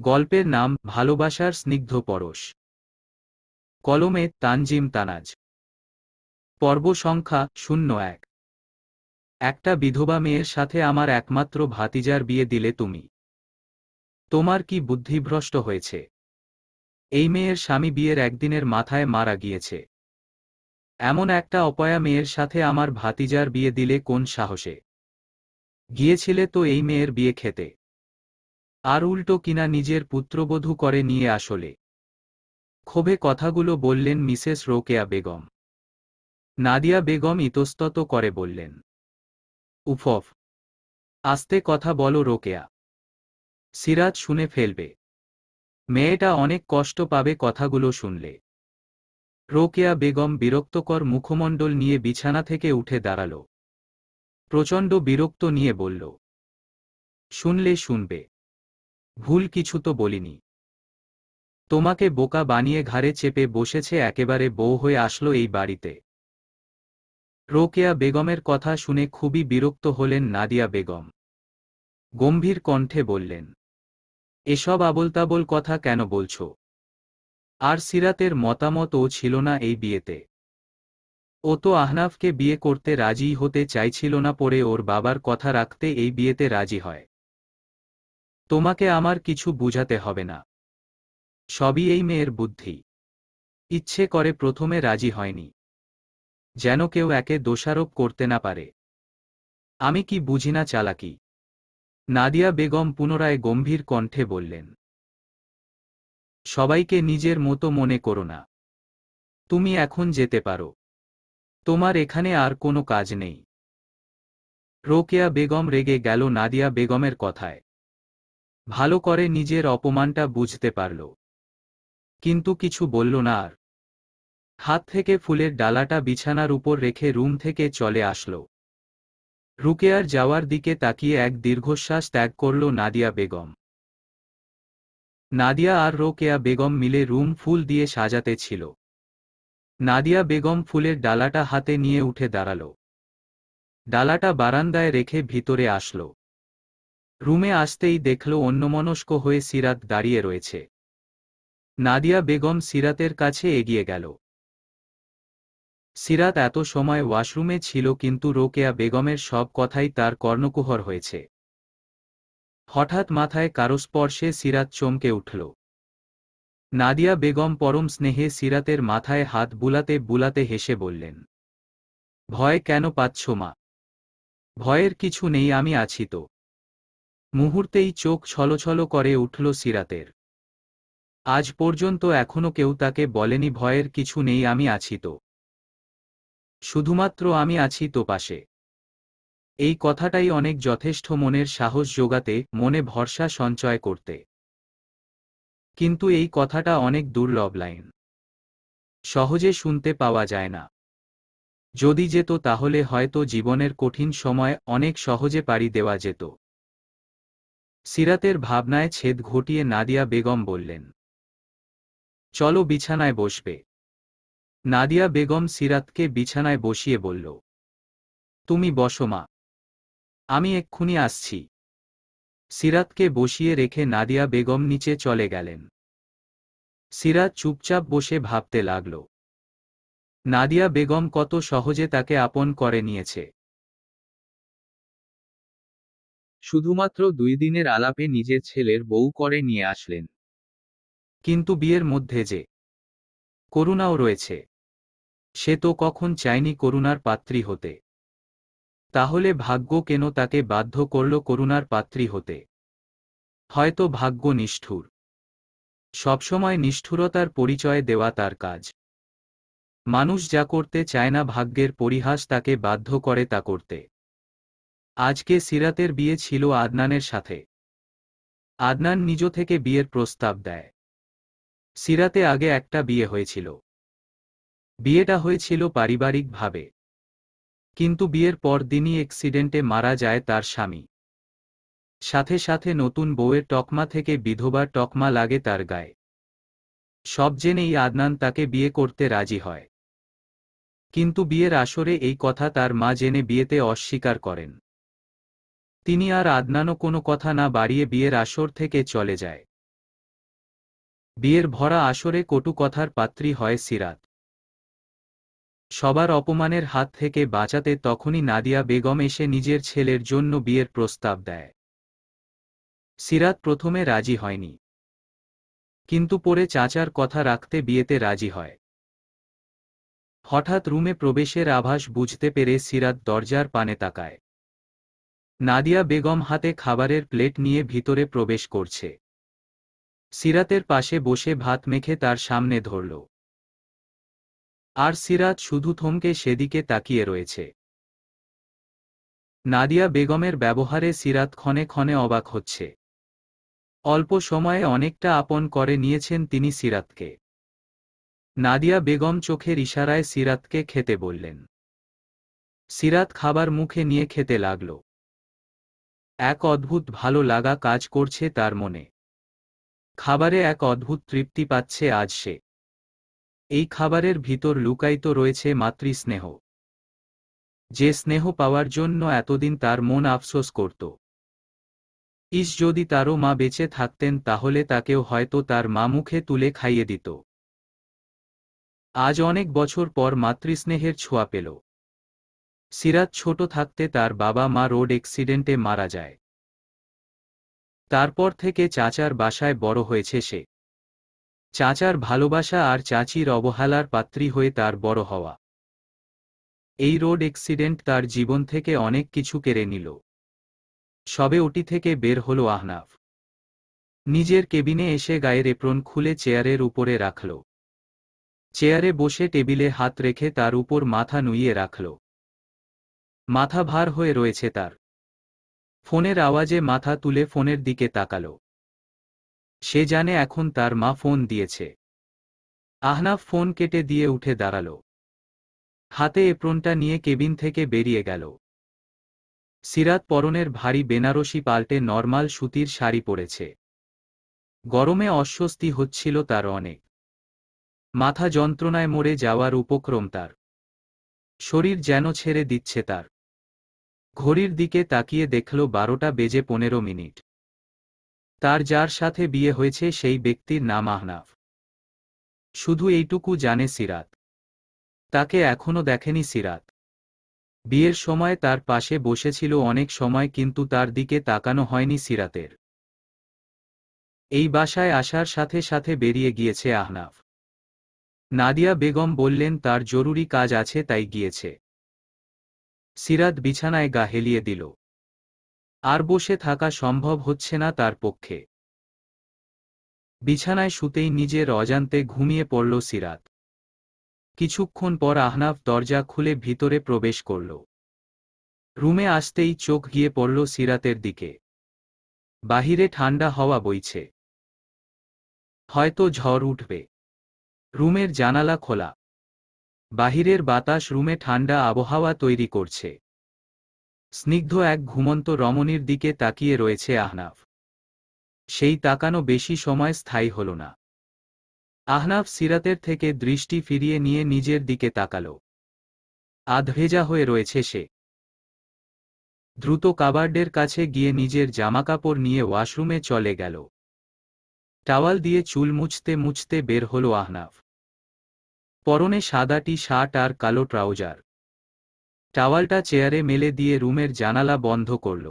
গল্পের নাম ভালোবাসার স্নিগ্ধ পরশ। কলমে তানজিম তানাজ। পর্ব সংখ্যা 01। একটা বিধবা মেয়ের সাথে আমার একমাত্র ভাতিজার বিয়ে দিলে তুমি। তোমার কি বুদ্ধিভ্রষ্ট হয়েছে? এই মেয়ের স্বামী বিয়ের একদিনের মাথায় মারা গিয়েছে। এমন একটা অপয়া মেয়ের সাথে আমার ভাতিজার বিয়ে দিলে কোন সাহসে? গিয়েছিলে তো এই মেয়ের বিয়ে খেতে, আর উল্টো কিনা নিজের পুত্রবধূ করে নিয়ে আসলে। ক্ষোভে কথাগুলো বললেন মিসেস রোকেয়া বেগম। নাদিয়া বেগম ইতস্তত করে বললেন, উফফ, আস্তে কথা বলো রোকেয়া, সিরাজ শুনে ফেলবে। মেয়েটা অনেক কষ্ট পাবে কথাগুলো শুনলে। রোকেয়া বেগম বিরক্তকর মুখমণ্ডল নিয়ে বিছানা থেকে উঠে দাঁড়াল। প্রচণ্ড বিরক্ত নিয়ে বলল, শুনলে শুনবে, ভুল কিছু তো বলিনি। তোমাকে বোকা বানিয়ে ঘাড়ে চেপে বসেছে, একেবারে বউ হয়ে আসলো এই বাড়িতে। রোকেয়া বেগমের কথা শুনে খুবই বিরক্ত হলেন নাদিয়া বেগম। গম্ভীর কণ্ঠে বললেন, এসব আবোলতাবোল কথা কেন বলছো? আর সিরাতের মতামতও ছিল না এই বিয়েতে। ও তো আহনাফকে বিয়ে করতে রাজি হতে চাইছিল না, পরে ওর বাবার কথা রাখতে এই বিয়েতে রাজি হয়। তোমাকে আমার কিছু বুঝাতে হবে না, সবই এই মেয়ের বুদ্ধি। ইচ্ছে করে প্রথমে রাজি হয়নি, যেন কেউ একে দোষারোপ করতে না পারে। আমি কি বুঝি না চালাকি? নাদিয়া বেগম পুনরায় গম্ভীর কণ্ঠে বললেন, সবাইকে নিজের মতো মনে করো না। তুমি এখন যেতে পারো, তোমার এখানে আর কোনো কাজ নেই। রোকেয়া বেগম রেগে গেল নাদিয়া বেগমের কথায়। ভালো করে নিজের অপমানটা বুঝতে পারল, কিন্তু কিছু বলল না আর। হাত থেকে ফুলের ডালাটা বিছানার উপর রেখে রুম থেকে চলে আসল। রুকেয়ার যাওয়ার দিকে তাকিয়ে এক দীর্ঘশ্বাস ত্যাগ করল নাদিয়া বেগম। নাদিয়া আর রোকেয়া বেগম মিলে রুম ফুল দিয়ে সাজাতে ছিল। নাদিয়া বেগম ফুলের ডালাটা হাতে নিয়ে উঠে দাঁড়াল। ডালাটা বারান্দায় রেখে ভিতরে আসল। রুমে আসতেই দেখল অন্যমনস্ক হয়ে সিরাত দাঁড়িয়ে রয়েছে। নাদিয়া বেগম সিরাতের কাছে এগিয়ে গেল। সিরাত এত সময় ওয়াশরুমে ছিল, কিন্তু রোকেয়া বেগমের সব কথাই তার কর্ণকুহর হয়েছে। হঠাৎ মাথায় কারো স্পর্শে সিরাত চমকে উঠল। নাদিয়া বেগম পরম স্নেহে সিরাতের মাথায় হাত বুলাতে বুলাতে হেসে বললেন, ভয় কেন পাচ্ছ মা? ভয়ের কিছু নেই, আমি আছি তো। মুহূর্তেই চোখ ছলছল করে উঠল সিরাতের। আজ পর্যন্ত এখনো কেউ তাকে বলেনি ভয়ের কিছু নেই, আমি আছি তো। শুধুমাত্র আমি আছি তো পাশে। এই কথাটাই অনেক যথেষ্ট মনের সাহস জোগাতে, মনে ভরসা সঞ্চয় করতে। কিন্তু এই কথাটা অনেক দুর্লভ লাইন, সহজে শুনতে পাওয়া যায় না। যদি যেত তাহলে হয়তো জীবনের কঠিন সময় অনেক সহজে পাড়ি দেওয়া যেত। সিরাতের ভাবনায় ছেদ ঘটিয়ে নাদিয়া বেগম বললেন, চলো বিছানায় বসবে। নাদিয়া বেগম সিরাতকে বিছানায় বসিয়ে বলল, তুমি বসো মা, আমি এক্ষুনি আসছি। সিরাতকে বসিয়ে রেখে নাদিয়া বেগম নিচে চলে গেলেন। সিরাত চুপচাপ বসে ভাবতে লাগল, নাদিয়া বেগম কত সহজে তাকে আপন করে নিয়েছে। শুধুমাত্র 2 দিনের আলাপে নিজের ছেলের বউ করে নিয়ে আসলেন। কিন্তু বিয়ের মধ্যে যে করুণাও রয়েছে, সে তো কখন চায়নি করুণার পাত্রী হতে। তাহলে ভাগ্য কেন তাকে বাধ্য করল করুণার পাত্রী হতে? হয়তো ভাগ্য নিষ্ঠুর। সবসময় নিষ্ঠুরতার পরিচয় দেওয়া তার কাজ। মানুষ যা করতে চায় না, ভাগ্যের পরিহাস তাকে বাধ্য করে তা করতে। আজকে সিরাতের বিয়ে ছিল আদনানের সাথে। আদনান নিজ থেকে বিয়ের প্রস্তাব দেয়। সিরাতে আগে একটা বিয়ে হয়েছিল। বিয়েটা হয়েছিল পারিবারিকভাবে, কিন্তু বিয়ের পর দিনই অ্যাক্সিডেন্টে মারা যায় তার স্বামী। সাথে সাথে নতুন বউয়ের তকমা থেকে বিধবার তকমা লাগে তার গায়ে। সব জেনেই আদনান তাকে বিয়ে করতে রাজি হয়। কিন্তু বিয়ের আসরে এই কথা তার মা জেনে বিয়েতে অস্বীকার করেন। তিনি আর আদনানও কোনো কথা না বাড়িয়ে বিয়ের আসর থেকে চলে যায়। বিয়ের ভরা আসরে কটু কথার পাত্রী হয় সিরাত। সবার অপমানের হাত থেকে বাঁচাতে তখনই নাদিয়া বেগম এসে নিজের ছেলের জন্য বিয়ের প্রস্তাব দেয়। সিরাত প্রথমে রাজি হয়নি, কিন্তু পরে চাচার কথা রাখতে বিয়েতে রাজি হয়। হঠাৎ রুমে প্রবেশের আভাস বুঝতে পেরে সিরাত দরজার পানে তাকায়। নাদিয়া বেগম হাতে খাবারের প্লেট নিয়ে ভিতরে প্রবেশ করছে। সিরাতের পাশে বসে ভাত মেখে তার সামনে ধরল। আর সিরাত শুধু থমকে সেদিকে তাকিয়ে রয়েছে। নাদিয়া বেগমের ব্যবহারে সিরাত ক্ষণে ক্ষণে অবাক হচ্ছে। অল্প সময়ে অনেকটা আপন করে নিয়েছেন তিনি সিরাতকে। নাদিয়া বেগম চোখের ইশারায় সিরাতকে খেতে বললেন। সিরাত খাবার মুখে নিয়ে খেতে লাগল। এক অদ্ভুত ভালো লাগা কাজ করছে তার মনে। খাবারে এক অদ্ভুত তৃপ্তি পাচ্ছে আজ সে। এই খাবারের ভিতর লুকায়িত রয়েছে মাতৃস্নেহ, যে স্নেহ পাওয়ার জন্য এতদিন তার মন আফসোস করত। ইস, যদি তারও মা বেঁচে থাকতেন তাহলে তাকেও হয়তো তার মা মুখে তুলে খাইয়ে দিত। আজ অনেক বছর পর মাতৃস্নেহের ছোঁয়া পেল। সিরাত ছোট থাকতে তার বাবা মা রোড অ্যাক্সিডেন্টে মারা যায়। তারপর থেকে চাচার বাসায় বড় হয়েছে সে। চাচার ভালোবাসা আর চাচির অবহেলার পাত্রী হয়ে তার বড় হওয়া। এই রোড অ্যাক্সিডেন্ট তার জীবন থেকে অনেক কিছু কেড়ে নিল। সবে ওটি থেকে বের হলো আহনাফ। নিজের কেবিনে এসে গায়ের এপ্রন খুলে চেয়ারের উপরে রাখল। চেয়ারে বসে টেবিলে হাত রেখে তার উপর মাথা নুইয়ে রাখল। মাথা ভার হয়ে রয়েছে তার। ফোনের আওয়াজে মাথা তুলে ফোনের দিকে তাকাল। সে জানে এখন তার মা ফোন দিয়েছে। আহনাফ ফোন কেটে দিয়ে উঠে দাঁড়াল। হাতে এপ্রনটা নিয়ে কেবিন থেকে বেরিয়ে গেল। সিরাত পরনের ভারী বেনারসি পাল্টে নরমাল সুতির শাড়ি পরেছে। গরমে অস্বস্তি হচ্ছিল তার অনেক। মাথা যন্ত্রণায় মরে যাওয়ার উপক্রম তার। শরীর যেন ছেড়ে দিচ্ছে তার। ঘড়ির দিকে তাকিয়ে দেখল 12টা বেজে 15 মিনিট। তার যার সাথে বিয়ে হয়েছে সেই ব্যক্তির নাম আহনাফ। শুধু এইটুকু জানে সিরাত। তাকে এখনো দেখেনি সিরাত। বিয়ের সময় তার পাশে বসেছিল অনেক সময়, কিন্তু তার দিকে তাকানো হয়নি সিরাতের। এই বাসায় আসার সাথে সাথে বেরিয়ে গিয়েছে আহনাফ। নাদিয়া বেগম বললেন তার জরুরি কাজ আছে তাই গিয়েছে। সিরাত বিছানায় গা হেলিয়ে দিল। আর বসে থাকা সম্ভব হচ্ছে না তার পক্ষে। বিছানায় শুতেই নিজের অজান্তে ঘুমিয়ে পড়ল সিরাত। কিছুক্ষণ পর আহনাফ দরজা খুলে ভিতরে প্রবেশ করল। রুমে আসতেই চোখ গিয়ে পড়ল সিরাতের দিকে। বাহিরে ঠান্ডা হাওয়া বইছে। হয়তো ঝড় উঠবে। রুমের জানালা খোলা। বাহিরের বাতাস রুমে ঠান্ডা আবহাওয়া তৈরি করছে। স্নিগ্ধ এক ঘুমন্ত রমণীর দিকে তাকিয়ে রয়েছে আহনাফ। সেই তাকানো বেশি সময় স্থায়ী হল না। আহনাফ সিরাতের থেকে দৃষ্টি ফিরিয়ে নিয়ে নিজের দিকে তাকাল। আধভেজা হয়ে রয়েছে সে। দ্রুত কাবার্ডের কাছে গিয়ে নিজের জামাকাপড় নিয়ে ওয়াশরুমে চলে গেল। টাওয়াল দিয়ে চুল মুছতে মুছতে বের হল আহনাফ। পরনে সাদা টি শার্ট আর কালো ট্রাউজার। টাওয়ালটা চেয়ারে মেলে দিয়ে রুমের জানালা বন্ধ করল।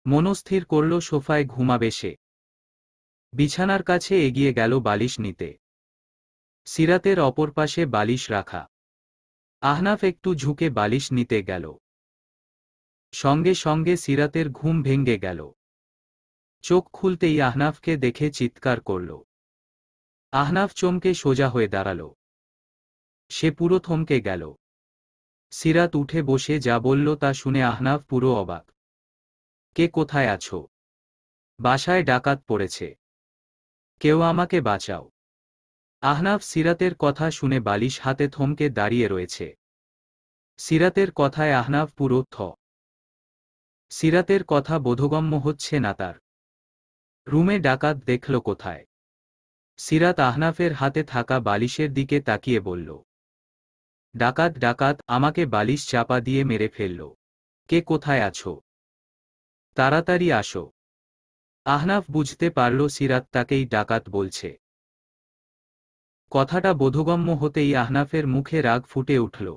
মনস্থির করল সোফায় ঘুমাবে সে। বিছানার কাছে এগিয়ে গেল বালিশ নিতে। সিরাতের অপর পাশে বালিশ রাখা। আহনাফ একটু ঝুঁকে বালিশ নিতে গেল। সঙ্গে সঙ্গে সিরাতের ঘুম ভেঙে গেল। চোখ খুলতেই আহনাফকে দেখে চিৎকার করল। আহনাফ চমকে সোজা হয়ে দাঁড়াল। সে পুরো থমকে গেল। সিরাত উঠে বসে যা বলল তা শুনে আহনাফ পুরো অবাক। কে, কোথায় আছো? বাসায় ডাকাত পড়েছে। কেউ আমাকে বাঁচাও। আহনাফ সিরাতের কথা শুনে বালিশ হাতে থমকে দাঁড়িয়ে রয়েছে। সিরাতের কথায় আহনাফ পুরো থ। সিরাতের কথা বোধগম্য হচ্ছে না তার। রুমে ডাকাত দেখল কোথায়? সিরাত আহনাফের হাতে থাকা বালিশের দিকে তাকিয়ে বলল, ডাকাত ডাকাত, আমাকে বালিশ চাপা দিয়ে মেরে ফেলল। কে, কোথায় আছো? তাড়াতাড়ি আসো। আহনাফ বুঝতে পারল সিরাত তাকেই ডাকাত বলছে। কথাটা বোধগম্য হতেই আহনাফের মুখে রাগ ফুটে উঠল।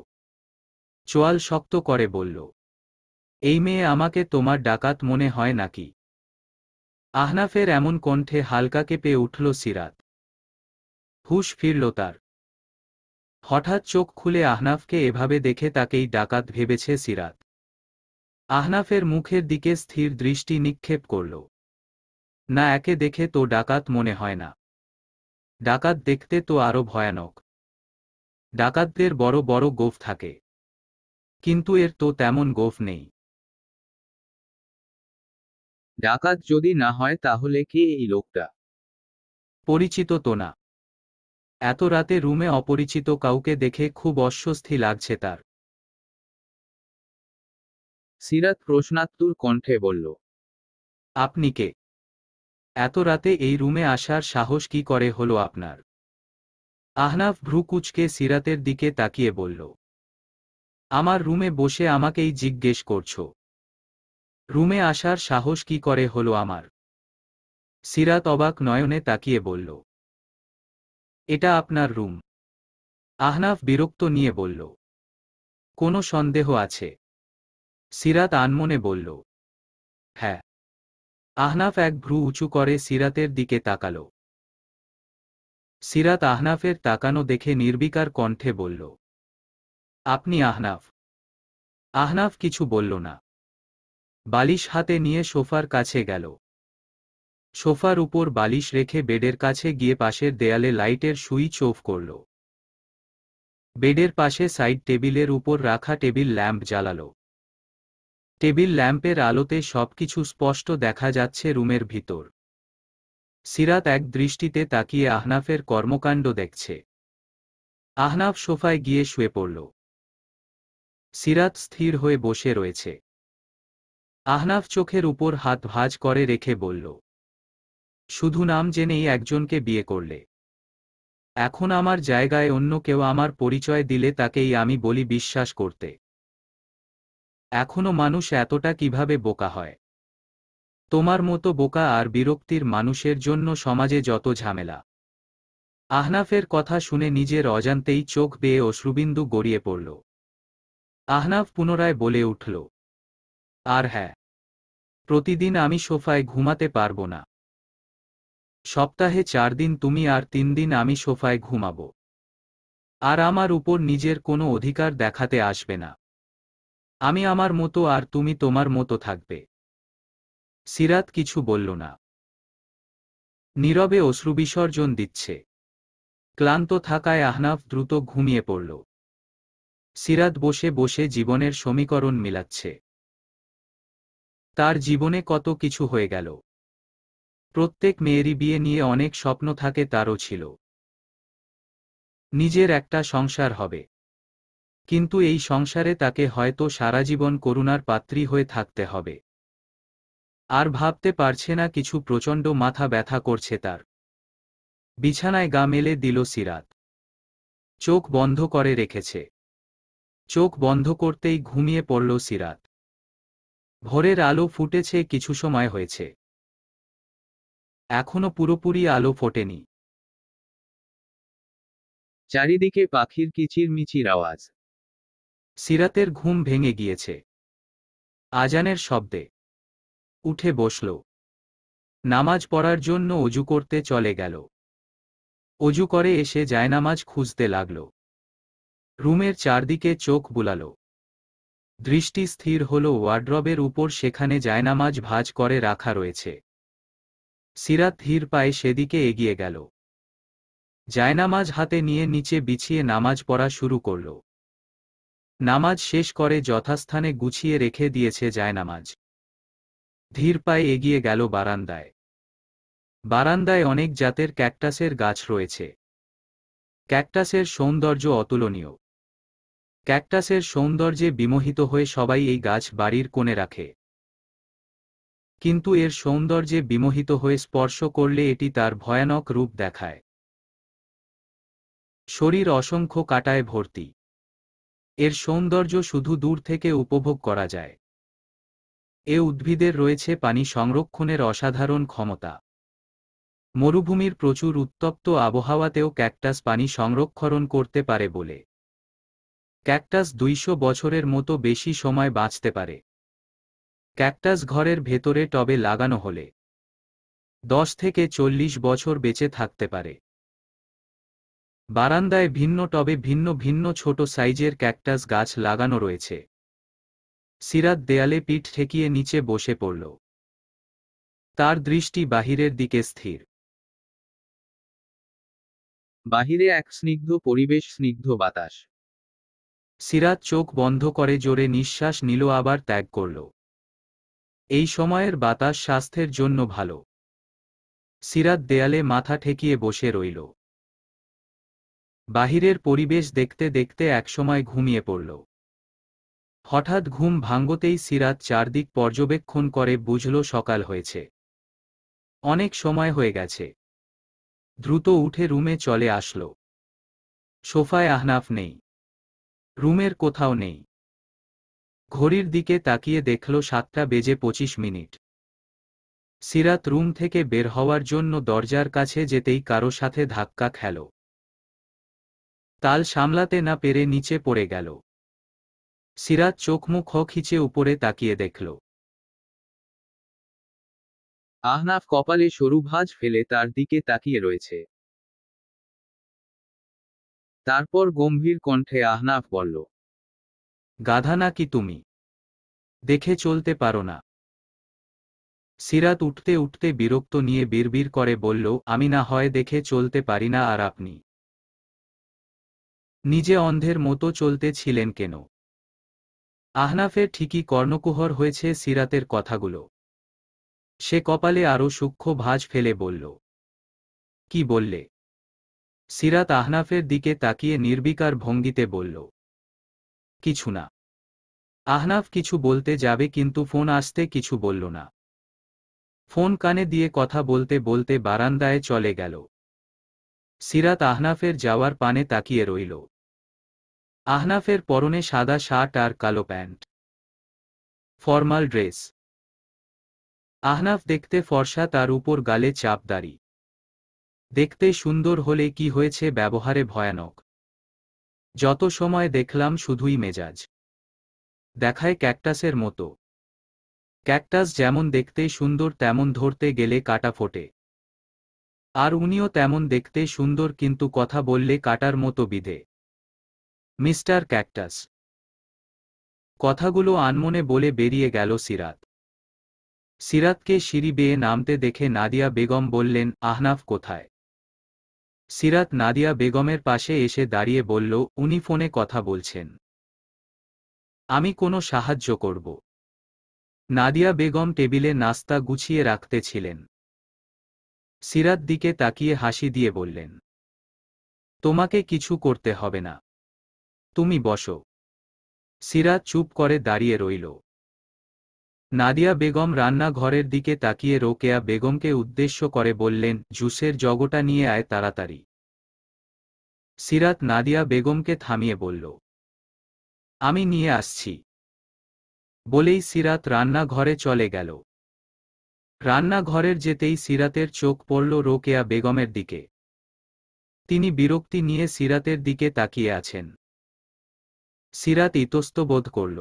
চোয়াল শক্ত করে বলল, এই মেয়ে আমাকে তোমার ডাকাত মনে হয় নাকি? আহনাফের এমন কণ্ঠে হালকা কেঁপে উঠল সিরাত। হুঁশ ফিরল তার। হঠাৎ চোখ খুলে আহনাফকে এভাবে দেখে তাকেই ডাকাত ভেবেছে সিরাত। আহনাফের মুখের দিকে স্থির দৃষ্টি নিক্ষেপ করল। না, একে দেখে তো ডাকাত মনে হয় না। ডাকাত দেখতে তো আরো ভয়ানক। ডাকাতদের বড় বড় গোঁফ থাকে, কিন্তু এর তো তেমন গোঁফ নেই। ডাকাত যদি না হয় তাহলে কে এই লোকটা? পরিচিত তো না। এত রাতে রুমে অপরিচিত কাউকে দেখে খুব অস্বস্তি লাগছে তার। সিরাত প্রশ্নাত্মক কণ্ঠে বলল। আপনি কে? এত রাতে এই রুমে আসার সাহস কি করে হলো আপনার? আহনাফ ভ্রু কুঁচকে সিরাতের দিকে তাকিয়ে বলল, আমার রুমে বসে আমাকেই জিজ্ঞেস করছো রুমে আসার সাহস কি করে হলো আমার? সিরাত অবাক নয়নে তাকিয়ে বলল, এটা আপনার রুম। আহনাফ বিরক্ত নিয়ে বলল, কোনো সন্দেহ আছে? সিরাত আনমনে বলল, হ্যাঁ। আহনাফ এক ভ্রু উঁচু করে সিরাতের দিকে তাকাল। সিরাত আহনাফের তাকানো দেখে নির্বিকার কণ্ঠে বলল, আপনি আহনাফ? আহনাফ কিছু বলল না। বালিশ হাতে নিয়ে সোফার কাছে গেল। সোফার উপর বালিশ রেখে বেডের কাছে গিয়ে পাশের দেয়ালে লাইটের সুইচ অফ করল। বেডের পাশে সাইড টেবিলের উপর রাখা টেবিল ল্যাম্প জ্বালাল। টেবিল ল্যাম্পের আলোতে সবকিছু স্পষ্ট দেখা যাচ্ছে রুমের ভিতর। সিরাত এক দৃষ্টিতে তাকিয়ে আহনাফের কর্মকাণ্ড দেখছে। আহনাফ সোফায় গিয়ে শুয়ে পড়ল। সিরাত স্থির হয়ে বসে রয়েছে। আহনাফ চোখের উপর হাত ভাঁজ করে রেখে বলল, শুধু নাম জেনেই একজনকে বিয়ে করলে? এখন আমার জায়গায় অন্য কেউ আমার পরিচয় দিলে তাকেই আমি বলি বিশ্বাস করতে। এখনো মানুষ এতটা কিভাবে বোকা হয়? তোমার মতো বোকা আর বিরক্তির মানুষের জন্য সমাজে যত ঝামেলা। আহনাফের কথা শুনে নিজের অজান্তেই চোখ বেয়ে অশ্রুবিন্দু গড়িয়ে পড়ল। আহনাফ পুনরায় বলে উঠল, আর হ্যাঁ, প্রতিদিন আমি সোফায় ঘুমাতে পারবো না। সপ্তাহে 4 দিন তুমি আর 3 দিন আমি সোফায় ঘুমাবো। আর আমার উপর নিজের কোনো অধিকার দেখাতে আসবে না। আমি আমার মতো আর তুমি তোমার মতো থাকবে। সিরাত কিছু বলল না। নীরবে অশ্রুবিসর্জন দিচ্ছে। ক্লান্ত থাকায় আহনাফ দ্রুত ঘুমিয়ে পড়ল। সিরাত বসে বসে জীবনের সমীকরণ মিলাচ্ছে। তার জীবনে কত কিছু হয়ে গেল। প্রত্যেক মেয়েরই বিয়ে নিয়ে অনেক স্বপ্ন থাকে, তারও ছিল। নিজের একটা সংসার হবে। কিন্তু এই সংসারে তাকে হয়তো সারা জীবন করুণার পাত্রী হয়ে থাকতে হবে। আর ভাবতে পারছে না কিছু, প্রচণ্ড মাথা ব্যথা করছে তার। বিছানায় গা মেলে দিল সিরাত। চোখ বন্ধ করে রেখেছে। চোখ বন্ধ করতেই ঘুমিয়ে পড়ল সিরাত। ভোরের আলো ফুটেছে, কিছু সময় হয়েছে। এখনো পুরোপুরি আলো ফোটেনি। চারিদিকে পাখির কিচিরমিচির আওয়াজ। সিরাতের ঘুম ভেঙে গিয়েছে আজানের শব্দে। উঠে বসল। নামাজ পড়ার জন্য অজু করতে চলে গেল। অজু করে এসে জায়নামাজ খুঁজতে লাগল। রুমের চারদিকে চোখ বুলাল। দৃষ্টি স্থির হল ওয়ার্ড্রবের উপর, সেখানে জায়নামাজ ভাঁজ করে রাখা রয়েছে। সিরাত ধীর পায়ে সেদিকে এগিয়ে গেল। জায়নামাজ হাতে নিয়ে নিচে বিছিয়ে নামাজ পড়া শুরু করল। নামাজ শেষ করে যথাস্থানে গুছিয়ে রেখে দিয়েছে জায়নামাজ। ধীর পায়ে এগিয়ে গেল বারান্দায়। বারান্দায় অনেক জাতের ক্যাকটাসের গাছ রয়েছে। ক্যাকটাসের সৌন্দর্য অতুলনীয়। ক্যাকটাসের সৌন্দর্যে বিমোহিত হয়ে সবাই এই গাছ বাড়ির কোণে রাখে। কিন্তু এর সৌন্দর্যে বিমোহিত হয়ে স্পর্শ করলে এটি তার ভয়ানক রূপ দেখায়। শরীর অসংখ্য কাঁটায় ভর্তি। এর সৌন্দর্য শুধু দূর থেকে উপভোগ করা যায়। এ উদ্ভিদের রয়েছে পানি সংরক্ষণের অসাধারণ ক্ষমতা। মরুভূমির প্রচুর উত্তপ্ত আবহাওয়াতেও ক্যাকটাস পানি সংরক্ষণ করতে পারে বলে। ক্যাকটাস 200 বছরের মতো বেশি সময় বাঁচতে পারে। ক্যাকটাস ঘরের ভেতরে টবে লাগানো হলে 10 থেকে 40 বছর বেঁচে থাকতে পারে। বারান্দায় ভিন্ন টবে ভিন্ন ভিন্ন ছোট সাইজের ক্যাকটাস গাছ লাগানো রয়েছে। সিরাত দেয়ালে পিঠ ঠেকিয়ে নিচে বসে পড়ল। তার দৃষ্টি বাহিরের দিকে স্থির। বাহিরে এক স্নিগ্ধ পরিবেশ, স্নিগ্ধ বাতাস। সিরাত চোখ বন্ধ করে জোরে নিঃশ্বাস নিল, আবার ত্যাগ করল। এই সময়ের বাতাস স্বাস্থ্যের জন্য ভালো। সিরাত দেয়ালে মাথা ঠেকিয়ে বসে রইল। বাহিরের পরিবেশ দেখতে দেখতে একসময় ঘুমিয়ে পড়ল। হঠাৎ ঘুম ভাঙতেই সিরাত চারদিক পর্যবেক্ষণ করে বুঝল সকাল হয়েছে। অনেক সময় হয়ে গেছে। দ্রুত উঠে রুমে চলে আসলো। সোফায় আহনাফ নেই। রুমের কোথাও নেই। ঘড়ির দিকে তাকিয়ে দেখল 7:25। সিরাত রুম থেকে বের হওয়ার জন্য দরজার কাছে যেতেই কারো সাথে ধাক্কা খেল। তাল সামলাতে না পেরে নিচে পড়ে গেল। সিরাত চোখমুখ খিচে উপরে তাকিয়ে দেখল আহনাফ কপালে সরু ভাঁজ ফেলে তার দিকে তাকিয়ে রয়েছে। তারপর গম্ভীর কণ্ঠে আহনাফ বলল, গাধা নাকি তুমি? দেখে চলতে পারো না? সিরাত উঠতে উঠতে বিরক্ত নিয়ে বিড়বিড় করে বলল, আমি না হয় দেখে চলতে পারি না, আর আপনি নিজে অন্ধের মতো চলতে ছিলেন কেন? আহনাফের ঠিকই কর্ণকুহর হয়েছে সিরাতের কথাগুলো। সে কপালে আরো সূক্ষ্ম ভাঁজ ফেলে বলল, কি বললে? সিরাত আহনাফের দিকে তাকিয়ে নির্বিকার ভঙ্গিতে বলল, কিছু না। আহনাফ কিছু বলতে যাবে কিন্তু ফোন আসতে কিছু বলল না। ফোন কানে দিয়ে কথা বলতে বলতে বারান্দায় চলে গেল। সিরাত আহনাফের যাওয়ার পানে তাকিয়ে রইল। আহনাফের পরনে সাদা শার্ট আর কালো প্যান্ট, ফর্মাল ড্রেস। আহনাফ দেখতে ফর্সা, তার উপর গালে চাপ দাড়ি। দেখতে সুন্দর হলে কি হয়েছে, ব্যবহারে ভয়ানক। যত সময় দেখলাম শুধুই মেজাজ দেখায় ক্যাকটাসের মতো। ক্যাকটাস যেমন দেখতে সুন্দর তেমন ধরতে গেলে কাটা ফোটে। আর উনিও তেমন দেখতে সুন্দর, কিন্তু কথা বললে কাটার মতো বিধে। Mister cactus. কথাগুলো আনমনে বলে বেরিয়ে গেল সিরাত। সিরাতকে সিঁড়ি বেয়ে নামতে দেখে নাদিয়া বেগম বললেন, আহনাফ কোথায়? সিরাত নাদিয়া বেগমের পাশে এসে দাঁড়িয়ে বলল, উনি ফোনে কথা বলছেন। আমি কোনো সাহায্য করব? নাদিয়া বেগম টেবিলে নাস্তা গুছিয়ে রাখতে ছিলেন। সিরাত দিকে তাকিয়ে হাসি দিয়ে বললেন, তোমাকে কিছু করতে হবে না, তুমি বসো। সিরাত চুপ করে দাঁড়িয়ে রইল। নাদিয়া বেগম রান্নাঘরের দিকে তাকিয়ে রোকেয়া বেগমকে উদ্দেশ্য করে বললেন, জুসের জগটা নিয়ে আয় তাড়াতাড়ি। সিরাত নাদিয়া বেগমকে থামিয়ে বলল, আমি নিয়ে আসছি। বলেই সিরাত রান্নাঘরে চলে গেল। রান্নাঘরের যেতেই সিরাতের চোখ পড়ল রোকেয়া বেগমের দিকে। তিনি বিরক্তি নিয়ে সিরাতের দিকে তাকিয়ে আছেন। সিরাত ইতস্ত বোধ করল।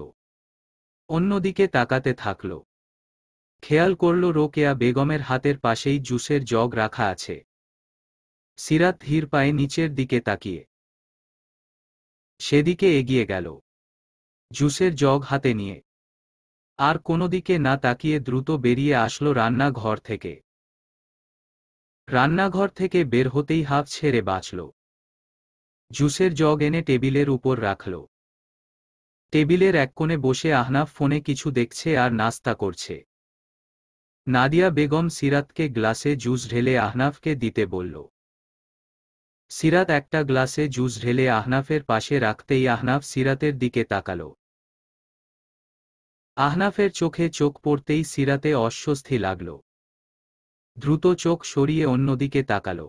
অন্যদিকে তাকাতে থাকল। খেয়াল করল রোকেয়া বেগমের হাতের পাশেই জুসের জগ রাখা আছে। সিরাত ধীর পায়ে নিচের দিকে তাকিয়ে সেদিকে এগিয়ে গেল, জুসের জগ হাতে নিয়ে। আর কোনো দিকে না তাকিয়ে দ্রুত বেরিয়ে আসলো রান্নাঘর থেকে। রান্নাঘর থেকে বের হতেই হাঁফ ছেড়ে বাঁচল। জুসের জগ এনে টেবিলের উপর রাখল। টেবিলের এক কোণে বসে আহনাফ ফোনে কিছু দেখছে আর নাস্তা করছে। নাদিয়া বেগম সিরাতকে গ্লাসে জুস ঢেলে আহনাফকে দিতে বলল। সিরাত একটা গ্লাসে জুস ঢেলে আহনাফের পাশে রাখতেই আহনাফ সিরাতের দিকে তাকাল। আহনাফের চোখে চোখ পড়তেই সিরাতে অস্বস্তি লাগল। দ্রুত চোখ সরিয়ে অন্যদিকে তাকাল।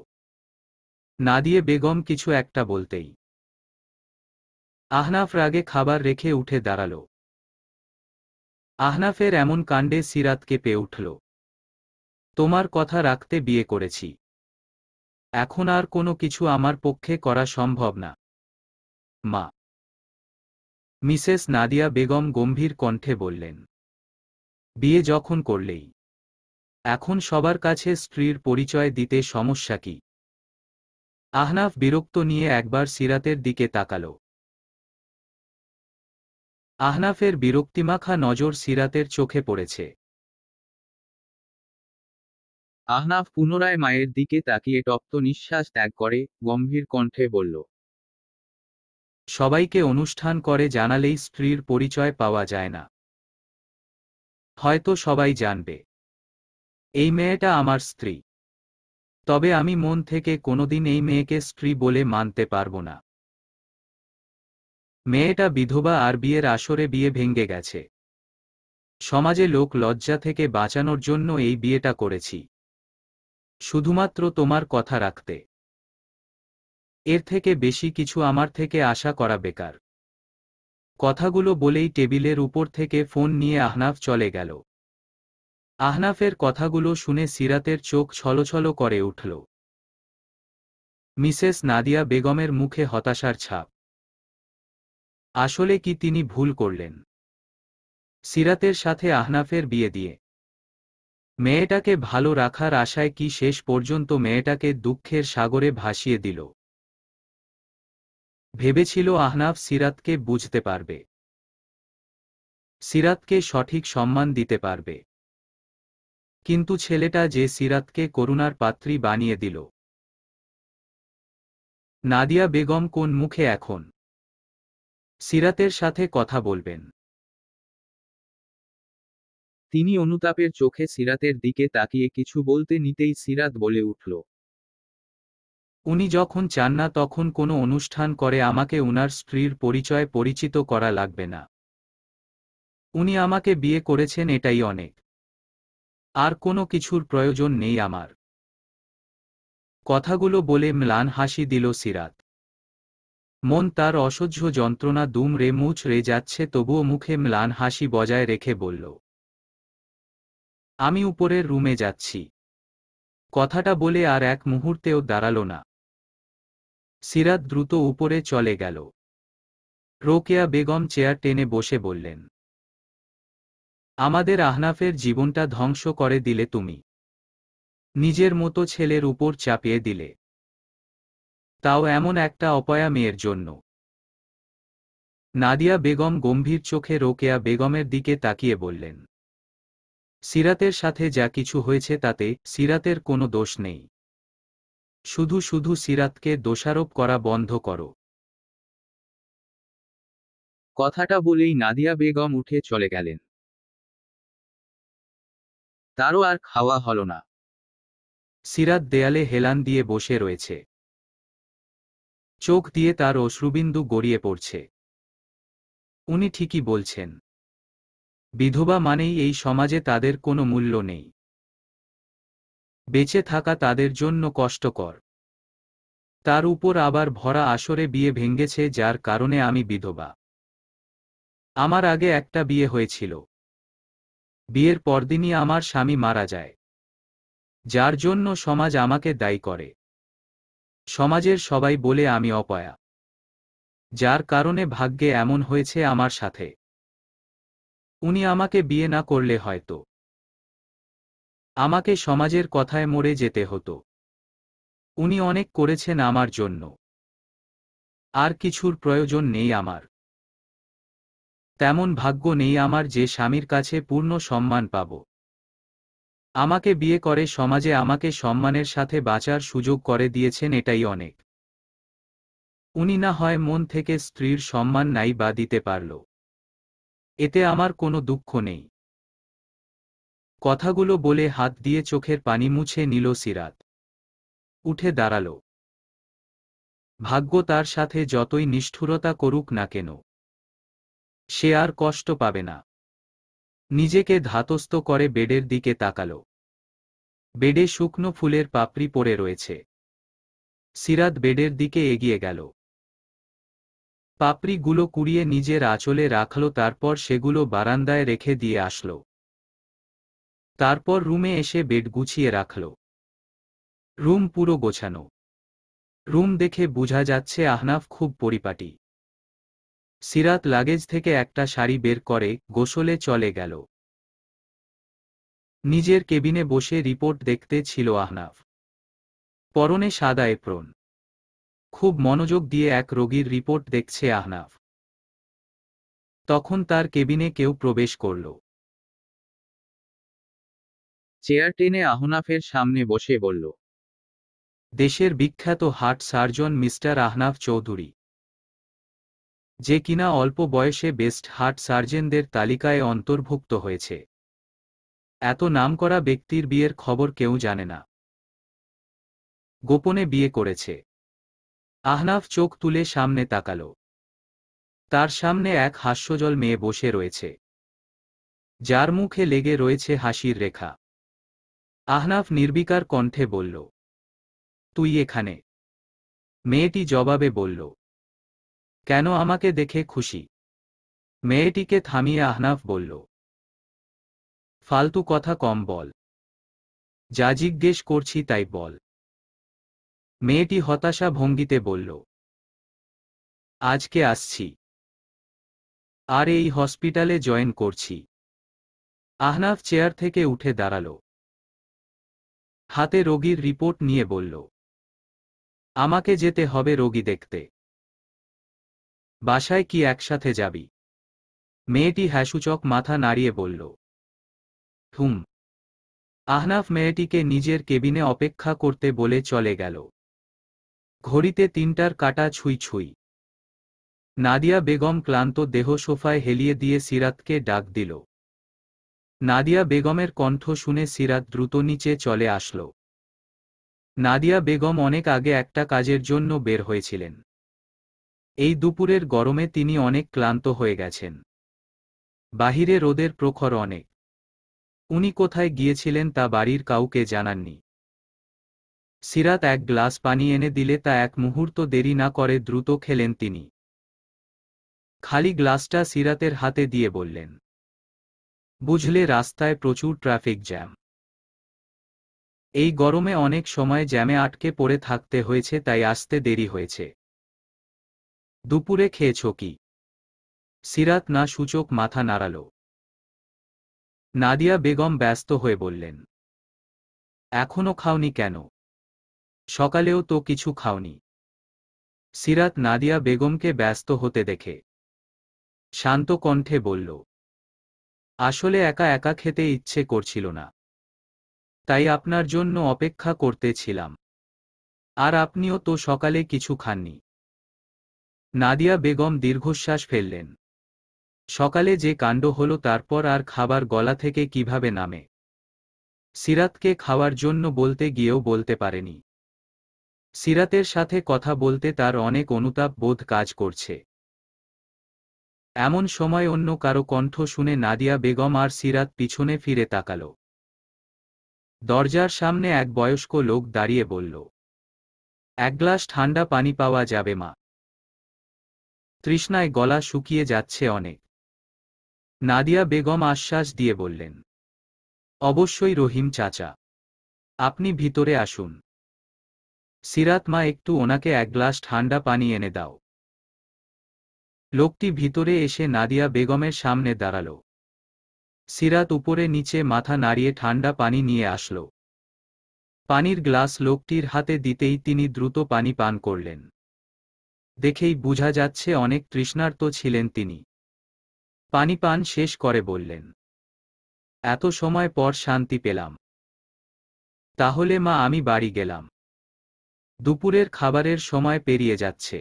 নাদিয়া বেগম কিছু একটা বলতেই আহনাফ রাগে খাবার রেখে উঠে দাঁড়াল। আহনাফের এমন কাণ্ডে সিরাত কেঁপে উঠল। তোমার কথা রাখতে বিয়ে করেছি। এখন আর কোনো কিছু আমার পক্ষে করা সম্ভব না, মা। মিসেস নাদিয়া বেগম গম্ভীর কণ্ঠে বললেন। বিয়ে যখন করলেই এখন সবার কাছে স্ত্রীর পরিচয় দিতে সমস্যা কি? আহনাফ বিরক্ত নিয়ে একবার সিরাতের দিকে তাকাল। আহনাফের বিরক্তিমাখা নজর সিরাতের চোখে পড়েছে। আহনাফ পুনরায় মায়ের দিকে তাকিয়ে তপ্ত নিঃশ্বাস ত্যাগ করে গম্ভীর কণ্ঠে বলল, সবাইকে অনুষ্ঠান করে জানালেই স্ত্রীর পরিচয় পাওয়া যায় না। হয়তো সবাই জানবে এই মেয়েটা আমার স্ত্রী, তবে আমি মন থেকে কোনোদিন এই মেয়েকে স্ত্রী বলে মানতে পারব না। মেয়েটা বিধবা আর বিয়ের আসরে বিয়ে ভেঙে গেছে। সমাজে লোক লজ্জা থেকে বাঁচানোর জন্য এই বিয়েটা করেছি, শুধুমাত্র তোমার কথা রাখতে। এর থেকে বেশি কিছু আমার থেকে আশা করা বেকার। কথাগুলো বলেই টেবিলের উপর থেকে ফোন নিয়ে আহনাফ চলে গেল। আহনাফের কথাগুলো শুনে সিরাতের চোখ ছলছল করে উঠল। মিসেস নাদিয়া বেগমের মুখে হতাশার ছাপ। আসলে কি তিনি ভুল করলেন সিরাতের সাথে আহনাফের বিয়ে দিয়ে? মেয়েটাকে ভালো রাখার আশায় কি শেষ পর্যন্ত মেয়েটাকে দুঃখের সাগরে ভাসিয়ে দিল? ভেবেছিল আহনাফ সিরাতকে বুঝতে পারবে, সিরাতকে সঠিক সম্মান দিতে পারবে। কিন্তু ছেলেটা যে সিরাতকে করুণার পাত্রী বানিয়ে দিল। নাদিয়া বেগম কোন মুখে এখন সিরাতের সাথে কথা বলবেন? তিনি অনুতাপের চোখে সিরাতের দিকে তাকিয়ে কিছু বলতে নিতেই সিরাত বলে উঠল, উনি যখন চান না তখন কোনো অনুষ্ঠান করে আমাকে উনার স্ত্রীর পরিচয় পরিচিত করা লাগবে না। উনি আমাকে বিয়ে করেছেন, এটাই অনেক। আর কোনো কিছুর প্রয়োজন নেই আমার। কথাগুলো বলে ম্লান হাসি দিল সিরাত। মন তার অসহ্য যন্ত্রণা দুমড়ে মুচড়ে যাচ্ছে, তবুও মুখে ম্লান হাসি বজায় রেখে বলল, আমি উপরের রুমে যাচ্ছি। কথাটা বলে আর এক মুহূর্তেও দাঁড়াল না। সিরাত দ্রুত উপরে চলে গেল। রোকেয়া বেগম চেয়ার টেনে বসে বললেন, আমাদের আহনাফের জীবনটা ধ্বংস করে দিলে তুমি। নিজের মতো ছেলের উপর চাপিয়ে দিলে, তাও এমন একটা অপয়া মেয়ের জন্য। নাদিয়া বেগম গম্ভীর চোখে রোকেয়া বেগমের দিকে তাকিয়ে বললেন, সিরাতের সাথে যা কিছু হয়েছে তাতে সিরাতের কোনো দোষ নেই। শুধু শুধু সিরাতকে দোষারোপ করা বন্ধ করো। কথাটা বলেই নাদিয়া বেগম উঠে চলে গেলেন। তারও আর খাওয়া হলো না। সিরাত দেয়ালে হেলান দিয়ে বসে রয়েছে। চোখ দিয়ে তার অশ্রুবিন্দু গড়িয়ে পড়ছে। উনি ঠিকই বলছেন, বিধবা মানেই এই সমাজে তাদের কোনো মূল্য নেই। বেঁচে থাকা তাদের জন্য কষ্টকর। তার উপর আবার ভরা আসরে বিয়ে ভেঙেছে, যার কারণে আমি বিধবা। আমার আগে একটা বিয়ে হয়েছিল। বিয়ের পরদিনই আমার স্বামী মারা যায়, যার জন্য সমাজ আমাকে দায়ী করে। সমাজের সবাই বলে আমি অপয়া, যার কারণে ভাগ্যে এমন হয়েছে আমার সাথে। উনি আমাকে বিয়ে না করলে হয়তো আমাকে সমাজের কথায় মরে যেতে হতো। উনি অনেক করেছেন আমার জন্য, আর কিছুর প্রয়োজন নেই আমার। তেমন ভাগ্য নেই আমার যে স্বামীর কাছে পূর্ণ সম্মান পাব। আমাকে বিয়ে করে সমাজে আমাকে সম্মানের সাথে বাঁচার সুযোগ করে দিয়েছেন, এটাই অনেক। উনি না হয় মন থেকে স্ত্রীর সম্মান নাই বা দিতে পারল, এতে আমার কোনো দুঃখ নেই। কথাগুলো বলে হাত দিয়ে চোখের পানি মুছে নিল সিরাত। উঠে দাঁড়াল। ভাগ্য তার সাথে যতই নিষ্ঠুরতা করুক না কেন, সে আর কষ্ট পাবে না। নিজেকে ধাতস্থ করে বেডের দিকে তাকাল। বেডে শুকনো ফুলের পাপড়ি পড়ে রয়েছে। সিরাত বেডের দিকে এগিয়ে গেল। পাপড়িগুলো কুড়িয়ে নিজের আঁচলে রাখল, তারপর সেগুলো বারান্দায় রেখে দিয়ে আসল। তারপর রুমে এসে বেড গুছিয়ে রাখল। রুম পুরো গোছানো। রুম দেখে বোঝা যাচ্ছে আহনাফ খুব পরিপাটি। সিরাত লাগেজ থেকে একটা শাড়ি বের করে গোসলে চলে গেল। নিজের কেবিনে বসে রিপোর্ট দেখতে ছিল আহনাফ। পরনে সাদা এপ্রন। খুব মনোযোগ দিয়ে এক রোগীর রিপোর্ট দেখছে আহনাফ। তখন তার কেবিনে কেউ প্রবেশ করল। চেয়ার টেনে আহনাফের সামনে বসে বলল, দেশের বিখ্যাত heart surgeon mister Ahnaf Chowdhury, যে কিনা অল্প বয়সে বেস্ট হার্ট সার্জনদের তালিকায় অন্তর্ভুক্ত হয়েছে। এত নামকরা ব্যক্তির বিয়ের খবর কেউ জানে না। গোপনে বিয়ে করেছে। আহনাফ চোখ তুলে সামনে তাকাল। তার সামনে এক হাস্যজ্জ্বল মেয়ে বসে রয়েছে, যার মুখে লেগে রয়েছে হাসির রেখা। আহনাফ নির্বিকার কণ্ঠে বলল, তুই এখানে? মেয়েটি জবাবে বলল, কেন, আমাকে দেখে খুশি? মেয়েটিকে থামিয়ে আহনাফ বলল, ফালতু কথা কম বল, যা জিজ্ঞেস করছি তাই বল। মেয়েটি হতাশা ভঙ্গিতে বলল, আজকে আসছি, আর এই হসপিটালে জয়েন করছি। আহনাফ চেয়ার থেকে উঠে দাঁড়াল। হাতে রোগীর রিপোর্ট নিয়ে বলল, আমাকে যেতে হবে রোগী দেখতে। বাসায় কি একসাথে যাবি? মেয়েটি হ্যাসূচক মাথা নাড়িয়ে বলল, হুম। আহনাফ মেয়েটিকে নিজের কেবিনে অপেক্ষা করতে বলে চলে গেল। ঘড়িতে ৩টার কাঁটা ছুঁই ছুঁই। নাদিয়া বেগম ক্লান্ত দেহ সোফায় হেলিয়ে দিয়ে সিরাতকে ডাক দিল। নাদিয়া বেগমের কণ্ঠ শুনে সিরাত দ্রুত নিচে চলে আসল। নাদিয়া বেগম অনেক আগে একটা কাজের জন্য বের হয়েছিলেন। এই দুপুরের গরমে তিনি অনেক ক্লান্ত হয়ে গেছেন। বাহিরে রোদের প্রখর অনেক। উনি কোথায় গিয়েছিলেন তা বাড়ির কাউকে জানাননি। সিরাত এক গ্লাস পানি এনে দিলে তা এক মুহূর্ত দেরি না করে দ্রুত খেলেন তিনি। খালি গ্লাসটা সিরাতের হাতে দিয়ে বললেন, বুঝলে, রাস্তায় প্রচুর ট্রাফিক জ্যাম। এই গরমে অনেক সময় জ্যামে আটকে পড়ে থাকতে হয়েছে, তাই আসতে দেরি হয়েছে। দুপুরে খেয়েছ কি? সিরাত না সূচক মাথা নাড়াল। নাদিয়া বেগম ব্যস্ত হয়ে বললেন, এখনো খাওনি কেন? সকালেও তো কিছু খাওনি। সিরাত নাদিয়া বেগমকে ব্যস্ত হতে দেখে শান্ত কণ্ঠে বলল, আসলে একা একা খেতে ইচ্ছে করছিল না, তাই আপনার জন্য অপেক্ষা করতেছিলাম। আর আপনিও তো সকালে কিছু খাননি। নাদিয়া বেগম দীর্ঘশ্বাস ফেললেন। সকালে যে কাণ্ড হলো তারপর আর খাবার গলা থেকে কিভাবে নামে। সিরাতকে খাওয়ার জন্য বলতে গিয়েও বলতে পারেনি। সিরাতের সাথে কথা বলতে তার অনেক অনুতাপ বোধ কাজ করছে। এমন সময় অন্য কারো কণ্ঠ শুনে নাদিয়া বেগম আর সিরাত পিছনে ফিরে তাকাল। দরজার সামনে এক বয়স্ক লোক দাঁড়িয়ে বলল, এক গ্লাস ঠান্ডা পানি পাওয়া যাবে মা? তৃষ্ণায় গলা শুকিয়ে যাচ্ছে অনেক। নাদিয়া বেগম আশ্বাস দিয়ে বললেন, অবশ্যই রহিম চাচা, আপনি ভিতরে আসুন। সিরাত, মা, একটু ওনাকে এক গ্লাস ঠান্ডা পানি এনে দাও। লোকটি ভিতরে এসে নাদিয়া বেগমের সামনে দাঁড়াল। সিরাত উপরে নিচে মাথা নাড়িয়ে ঠান্ডা পানি নিয়ে আসল। পানির গ্লাস লোকটির হাতে দিতেই তিনি দ্রুত পানি পান করলেন। দেখেই বোঝা যাচ্ছে অনেক তৃষ্ণার্ত ছিলেন তিনি। পানি পান শেষ করে বললেন, এত সময় পর শান্তি পেলাম। তাহলে মা, আমি বাড়ি গেলাম। দুপুরের খাবারের সময় পেরিয়ে যাচ্ছে।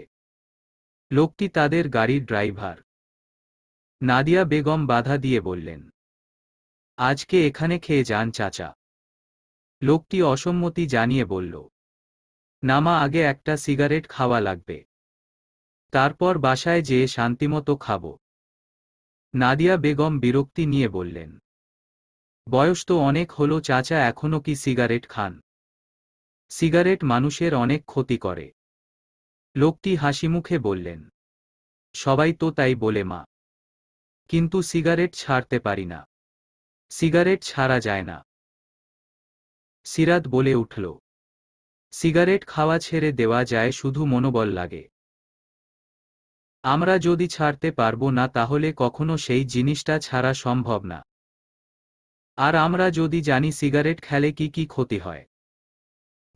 লোকটি তাদের গাড়ির ড্রাইভার। নাদিয়া বেগম বাধা দিয়ে বললেন, আজকে এখানে খেয়ে যান চাচা। লোকটি অসম্মতি জানিয়ে বলল, না মা, আগে একটা সিগারেট খাওয়া লাগবে, তারপর বাসায় যেয়ে শান্তিমতো খাব। নাদিয়া বেগম বিরক্তি নিয়ে বললেন, বয়স তো অনেক হলো চাচা, এখনো কি সিগারেট খান? সিগারেট মানুষের অনেক ক্ষতি করে। লোকটি হাসিমুখে বললেন, সবাই তো তাই বলে মা, কিন্তু সিগারেট ছাড়তে পারি না। সিগারেট ছাড়া যায় না। সিরাত বলে উঠল, সিগারেট খাওয়া ছেড়ে দেওয়া যায়, শুধু মনোবল লাগে। আমরা যদি ছাড়তে পারবো না তাহলে কখনো সেই জিনিসটা ছাড়া সম্ভব না। আর আমরা যদি জানি সিগারেট খেলে কি কি ক্ষতি হয়,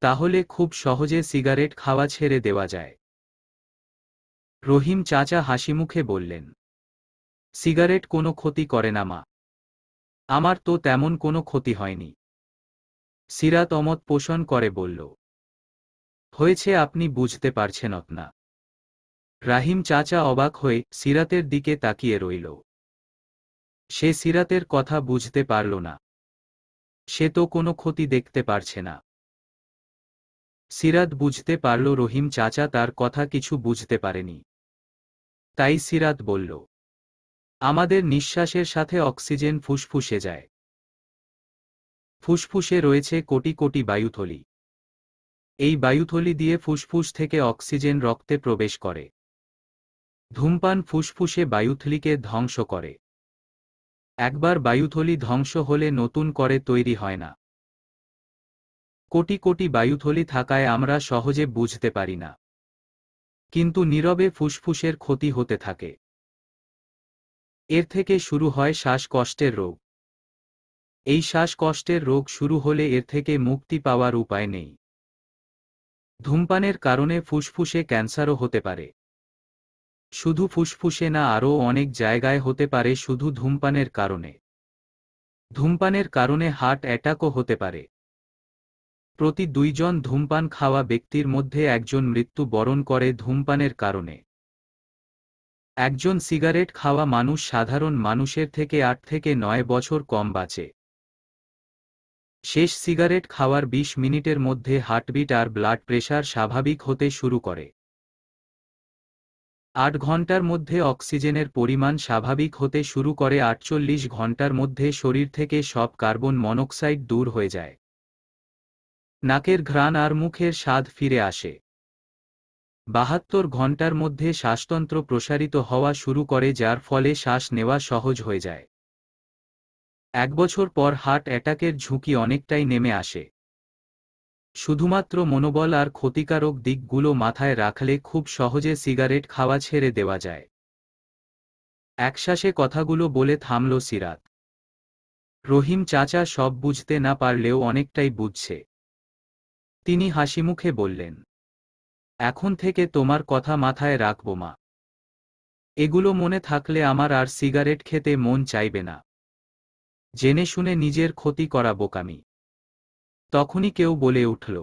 তাহলে খুব সহজে সিগারেট খাওয়া ছেড়ে দেওয়া যায়। রহিম চাচা হাসিমুখে বললেন, সিগারেট কোনো ক্ষতি করে না মা। আমার তো তেমন কোনো ক্ষতি হয়নি। সিরাত অমত পোষণ করে বলল, হয়েছে, আপনি বুঝতে পারছেন না। রাহিম চাচা অবাক হয়ে সিরাতের দিকে তাকিয়ে রইল। সে সিরাতের কথা বুঝতে পারল না। সে তো কোনো ক্ষতি দেখতে পারছে না। সিরাত বুঝতে পারল রহিম চাচা তার কথা কিছু বুঝতে পারেনি। তাই সিরাত বলল, আমাদের নিঃশ্বাসের সাথে অক্সিজেন ফুসফুসে যায়। ফুসফুসে রয়েছে কোটি কোটি বায়ুথলি। এই বায়ুথলি দিয়ে ফুসফুস থেকে অক্সিজেন রক্তে প্রবেশ করে। ধূমপান ফুসফুসে বায়ুথলিকে ধ্বংস করে। একবার বায়ুথলি ধ্বংস হলে নতুন করে তৈরি হয় না। কোটি কোটি বায়ুথলি থাকায় আমরা সহজে বুঝতে পারি না, কিন্তু নীরবে ফুসফুসের ক্ষতি হতে থাকে। এর থেকে শুরু হয় শ্বাসকষ্টের রোগ। এই শ্বাসকষ্টের রোগ শুরু হলে এর থেকে মুক্তি পাওয়ার উপায় নেই। ধূমপানের কারণে ফুসফুসে ক্যান্সারও হতে পারে। শুধু ফুসফুসে না, আরও অনেক জায়গায় হতে পারে শুধু ধূমপানের কারণে। ধূমপানের কারণে হার্ট অ্যাটাকও হতে পারে। প্রতি 2 জন ধূমপান খাওয়া ব্যক্তির মধ্যে একজন মৃত্যু বরণ করে ধূমপানের কারণে। একজন সিগারেট খাওয়া মানুষ সাধারণ মানুষের থেকে 8 থেকে 9 বছর কম বাঁচে। শেষ সিগারেট খাওয়ার 20 মিনিটের মধ্যে হার্টবিট আর ব্লাড প্রেশার স্বাভাবিক হতে শুরু করে। 8 ঘন্টার মধ্যে অক্সিজেনের পরিমাণ স্বাভাবিক হতে শুরু করে। 48 ঘন্টার মধ্যে শরীর থেকে সব কার্বন মনোক্সাইড দূর হয়ে যায়। নাকের ঘ্রাণ আর মুখের স্বাদ ফিরে আসে। 72 ঘন্টার মধ্যে শ্বাসতন্ত্র প্রসারিত হওয়া শুরু করে, যার ফলে শ্বাস নেওয়া সহজ হয়ে যায়। 1 বছর পর হার্ট অ্যাটাকের ঝুঁকি অনেকটাই নেমে আসে। শুধুমাত্র মনোবল আর ক্ষতিকারক দিকগুলো মাথায় রাখলে খুব সহজে সিগারেট খাওয়া ছেড়ে দেওয়া যায়। একশ্বাসে কথাগুলো বলে থামল সিরাত। রহিম চাচা সব বুঝতে না পারলেও অনেকটাই বুঝছে। তিনি হাসিমুখে বললেন, এখন থেকে তোমার কথা মাথায় রাখব মা। এগুলো মনে থাকলে আমার আর সিগারেট খেতে মন চাইবে না। জেনে শুনে নিজের ক্ষতি করা বোকামি। তখনই কেউ বলে উঠল,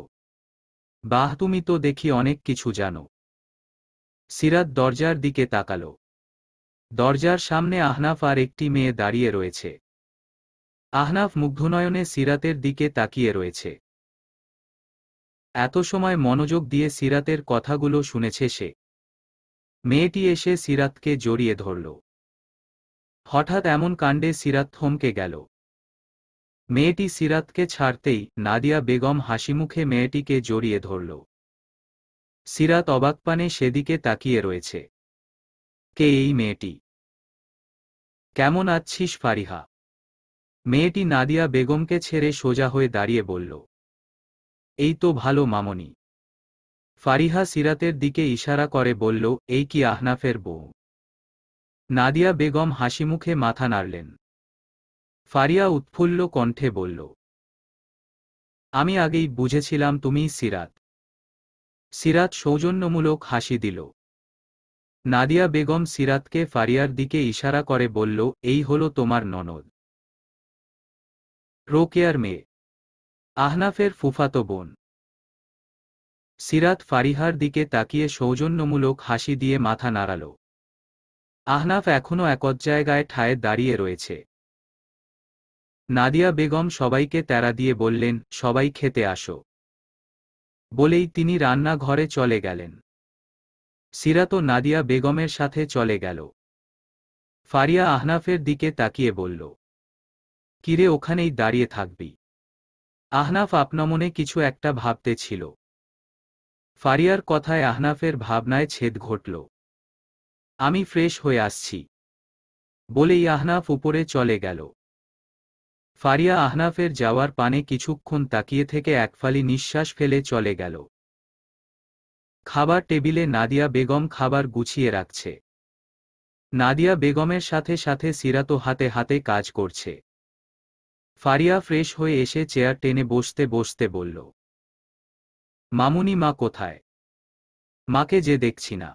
বাহ, তুমি তো দেখি অনেক কিছু জানো। সিরাত দরজার দিকে তাকালো। দরজার সামনে আহনাফ আর একটি মেয়ে দাঁড়িয়ে রয়েছে। আহনাফ মুগ্ধনয়নে সিরাতের দিকে তাকিয়ে রয়েছে। এত সময় মনোযোগ দিয়ে সিরাতের কথাগুলো শুনেছে সে। মেয়েটি এসে সিরাতকে জড়িয়ে ধরল। হঠাৎ এমন কাণ্ডে সিরাত থমকে গেল। মেয়েটি সিরাতকে ছাড়তেই নাদিয়া বেগম হাসিমুখে মেয়েটিকে জড়িয়ে ধরল। সিরাত অবাকপানে সেদিকে তাকিয়ে রয়েছে। কে এই মেয়েটি? কেমন আছিস ফারিহা? মেয়েটি নাদিয়া বেগমকে ছেড়ে সোজা হয়ে দাঁড়িয়ে বলল, এই তো ভালো মামনি। ফারিহা সিরাতের দিকে ইশারা করে বলল, এই কি আহনাফের বউ? নাদিয়া বেগম হাসিমুখে মাথা নাড়লেন। ফারিয়া উৎফুল্ল কণ্ঠে বলল, আমি আগেই বুঝেছিলাম তুমিই সিরাত। সিরাত সৌজন্যমূলক হাসি দিল। নাদিয়া বেগম সিরাতকে ফারিয়ার দিকে ইশারা করে বলল, এই হলো তোমার ননদ, রোকেয়ার মেয়ে, আহনাফের ফুফাতো বোন। সিরাত ফারিহার দিকে তাকিয়ে সৌজন্যমূলক হাসি দিয়ে মাথা নাড়াল। আহনাফ এখনও একজায়গায় ঠায় দাঁড়িয়ে রয়েছে। নাদিয়া বেগম সবাইকে তেড়া দিয়ে বললেন, সবাই খেতে আসো। বলেই তিনি রান্নাঘরে চলে গেলেন। সিরাতও নাদিয়া বেগমের সাথে চলে গেল। ফারিয়া আহনাফের দিকে তাকিয়ে বলল, কিরে, ওখানেই দাঁড়িয়ে থাকবি? আহনাফ আপনা মনে কিছু একটা ভাবতে ছিল। ফারিয়ার কথায় আহনাফের ভাবনায় ছেদ ঘটল। আমি ফ্রেশ হয়ে আসছি, বলেই আহনাফ উপরে চলে গেল। ফারিয়া আহনাফের যাওয়ার পানে কিছুক্ষণ তাকিয়ে থেকে একফালি নিঃশ্বাস ফেলে চলে গেল। খাবার টেবিলে নাদিয়া বেগম খাবার গুছিয়ে রাখছে। নাদিয়া বেগমের সাথে সাথে সিরাতও হাতে হাতে কাজ করছে। ফারিয়া ফ্রেশ হয়ে এসে চেয়ার টেনে বসতে বসতে বলল, মামুনি মা কোথায়? মাকে যে দেখছি না।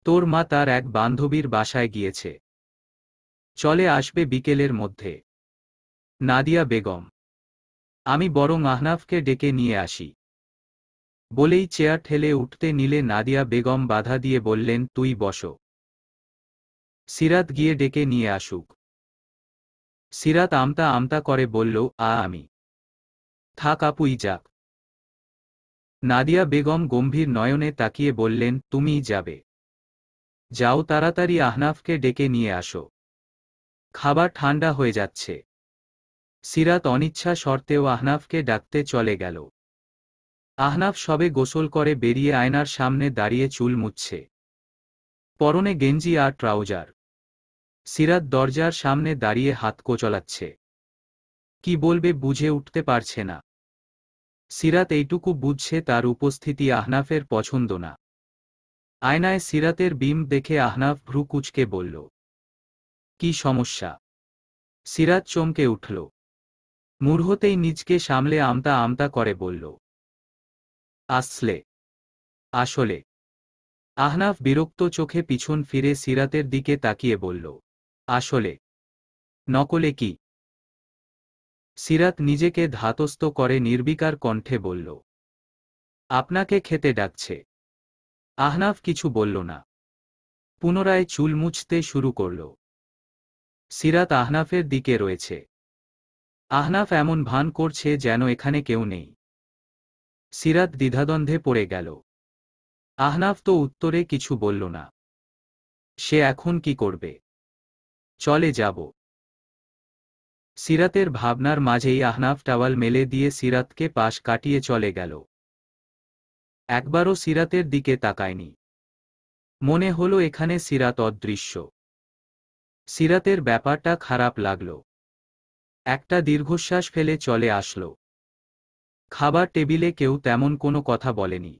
তোর মা তার এক বান্ধবীর বাসায় গিয়েছে, চলে আসবে বিকেলের মধ্যে। নাদিয়া বেগম, আমি বরং আহনাফকে ডেকে নিয়ে আসি। বলেই চেয়ার ঠেলে উঠতে নিলে নাদিয়া বেগম বাধা দিয়ে বললেন, তুই বসো, সিরাত গিয়ে ডেকে নিয়ে আসুক। সিরাত আমতা আমতা করে বলল, আমি থাক আপুই যাক। নাদিয়া বেগম গম্ভীর নয়নে তাকিয়ে বললেন, তুমিই যাবে? যাও তাড়াতাড়ি আহনাফকে ডেকে নিয়ে আসো, খাবার ঠান্ডা হয়ে যাচ্ছে। সিরাত অনিচ্ছা সত্ত্বেও আহনাফকে ডাকতে চলে গেল। আহনাফ সবে গোসল করে বেরিয়ে আয়নার সামনে দাঁড়িয়ে চুল মুছছে। পরনে গেঞ্জি আর ট্রাউজার। সিরাত দরজার সামনে দাঁড়িয়ে হাত কোচলাচ্ছে। কি বলবে বুঝে উঠতে পারছে না। সিরাত এইটুকু বুঝছে তার উপস্থিতি আহনাফের পছন্দ না। আয়নায় সিরাতের বিম দেখে আহনাফ ভ্রু কুঁচকে বলল, কি সমস্যা? সিরাত চমকে উঠল। মুহূর্তেই নিজকে সামলে আমতা আমতা করে বলল, আসলে। আহনাফ বিরক্ত চোখে পিছন ফিরে সিরাতের দিকে তাকিয়ে বলল, আসলে? নকলে কি? সিরাত নিজেকে ধাতস্থ করে নির্বিকার কণ্ঠে বলল, আপনাকে খেতে ডাকছে। আহনাফ কিছু বলল না। পুনরায় চুল মুছতে শুরু করল। সিরাত আহনাফের দিকে রয়েছে। আহনাফ এমন ভান করছে যেন এখানে কেউ নেই। সিরাত দ্বিধাদ্বন্দ্বে পড়ে গেল। আহনাফ তো উত্তরে কিছু বলল না। সে এখন কি করবে? চলে যাব। সিরাতের ভাবনার মাঝেই আহনাফ টাওয়াল মেলে দিয়ে সিরাতকে পাশ কাটিয়ে চলে গেল। একবারও সিরাতের দিকে তাকায়নি। মনে হলো এখানে সিরাত অদৃশ্য। সিরাতের ব্যাপারটা খারাপ লাগল। একটা দীর্ঘশ্বাস ফেলে চলে আসলো। খাবার টেবিলে কেউ তেমন কোনো কথা বলেনি।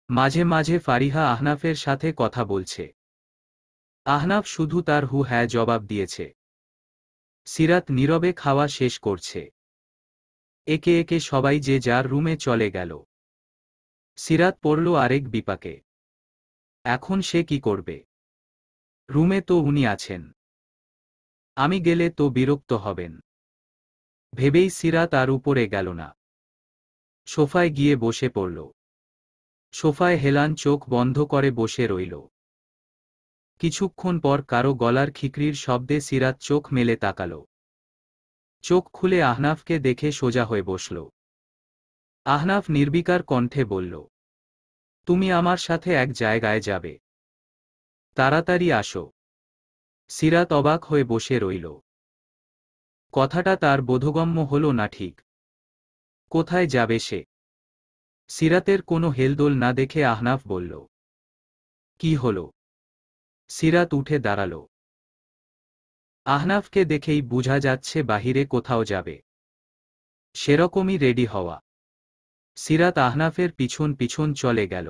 মাঝে মাঝে ফারিহা আহনাফের সাথে কথা বলছে। আহনাফ শুধু তার হু হ্যাঁ জবাব দিয়েছে। সিরাত নীরবে খাওয়া শেষ করছে। একে একে সবাই যে যার রুমে চলে গেল। সিরাত পড়ল আরেক বিপাকে। এখন সে কি করবে? রুমে তো উনি আছেন। আমি গেলে তো বিরক্ত হবেন। ভেবেই সিরাত আর উপরে গেল না। সোফায় গিয়ে বসে পড়ল। সোফায় হেলান চোখ বন্ধ করে বসে রইল। কিছুক্ষণ পর কারো গলার খিকরির শব্দে সিরাত চোখ মেলে তাকাল। চোখ খুলে আহনাফকে দেখে সোজা হয়ে বসল। আহনাফ নির্বিকার কণ্ঠে বলল, তুমি আমার সাথে এক জায়গায় যাবে। তাড়াতাড়ি আসো। সিরাত অবাক হয়ে বসে রইল। কথাটা তার বোধগম্য হল না ঠিক। কোথায় যাবে সে? সিরাতের কোনো হেলদোল না দেখে আহনাফ বলল, কি হলো? সিরাত উঠে দাঁড়াল। আহনাফকে দেখেই বুঝা যাচ্ছে বাহিরে কোথাও যাবে। সেরকমই রেডি হওয়া। সিরাত আহনাফের পিছন পিছন চলে গেল।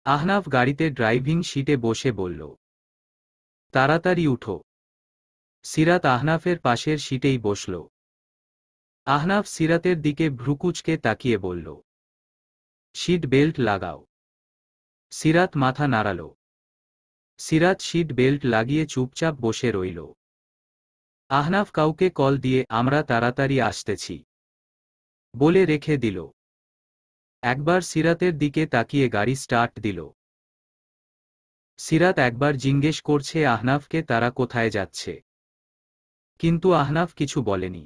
আহনাফ গাড়িতে ড্রাইভিং সিটে বসে বলল, তাড়াতাড়ি উঠো। সিরাত আহনাফের পাশের সিটেই বসল। আহনাফ সিরাতের দিকে ভ্রুকুচকে তাকিয়ে বলল, সিট বেল্ট লাগাও। সিরাত মাথা নাড়াল। সিরাত সিট বেল্ট লাগিয়ে চুপচাপ বসে রইল। আহনাফ কাউকে কল দিয়ে আমরা তাড়াতাড়ি আসতেছি বলে রেখে দিল। একবার সিরাতের দিকে তাকিয়ে গাড়ি স্টার্ট দিল। সিরাত একবার জিজ্ঞেস করছে আহনাফকে তারা কোথায় যাচ্ছে, কিন্তু আহনাফ কিছু বলেনি।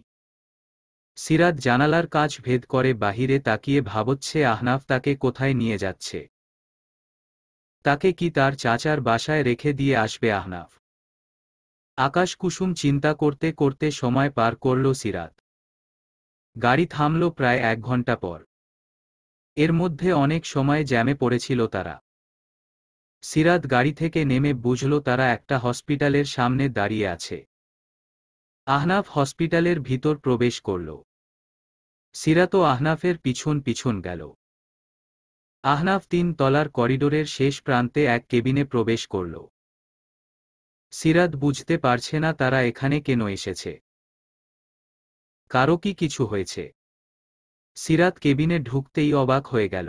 সিরাত জানালার কাঁচ ভেদ করে বাহিরে তাকিয়ে ভাবছে আহনাফ তাকে কোথায় নিয়ে যাচ্ছে। তাকে কি তার চাচার বাসায় রেখে দিয়ে আসবে আহনাফ? আকাশ কুসুম চিন্তা করতে করতে সময় পার করল সিরাত। গাড়ি থামল প্রায় 1 ঘন্টা পর। এর মধ্যে অনেক সময় জ্যামে পড়েছিল তারা। সিরাত গাড়ি থেকে নেমে বুঝল তারা একটা হসপিটালের সামনে দাঁড়িয়ে আছে। আহনাফ হসপিটালের ভিতর প্রবেশ করল। সিরাতও আহনাফের পিছন পিছন গেল। আহনাফ 3 তলার করিডোরের শেষ প্রান্তে এক কেবিনে প্রবেশ করল। সিরাত বুঝতে পারছে না তারা এখানে কেন এসেছে। কারো কি কিছু হয়েছে? সিরাত কেবিনে ঢুকতেই অবাক হয়ে গেল।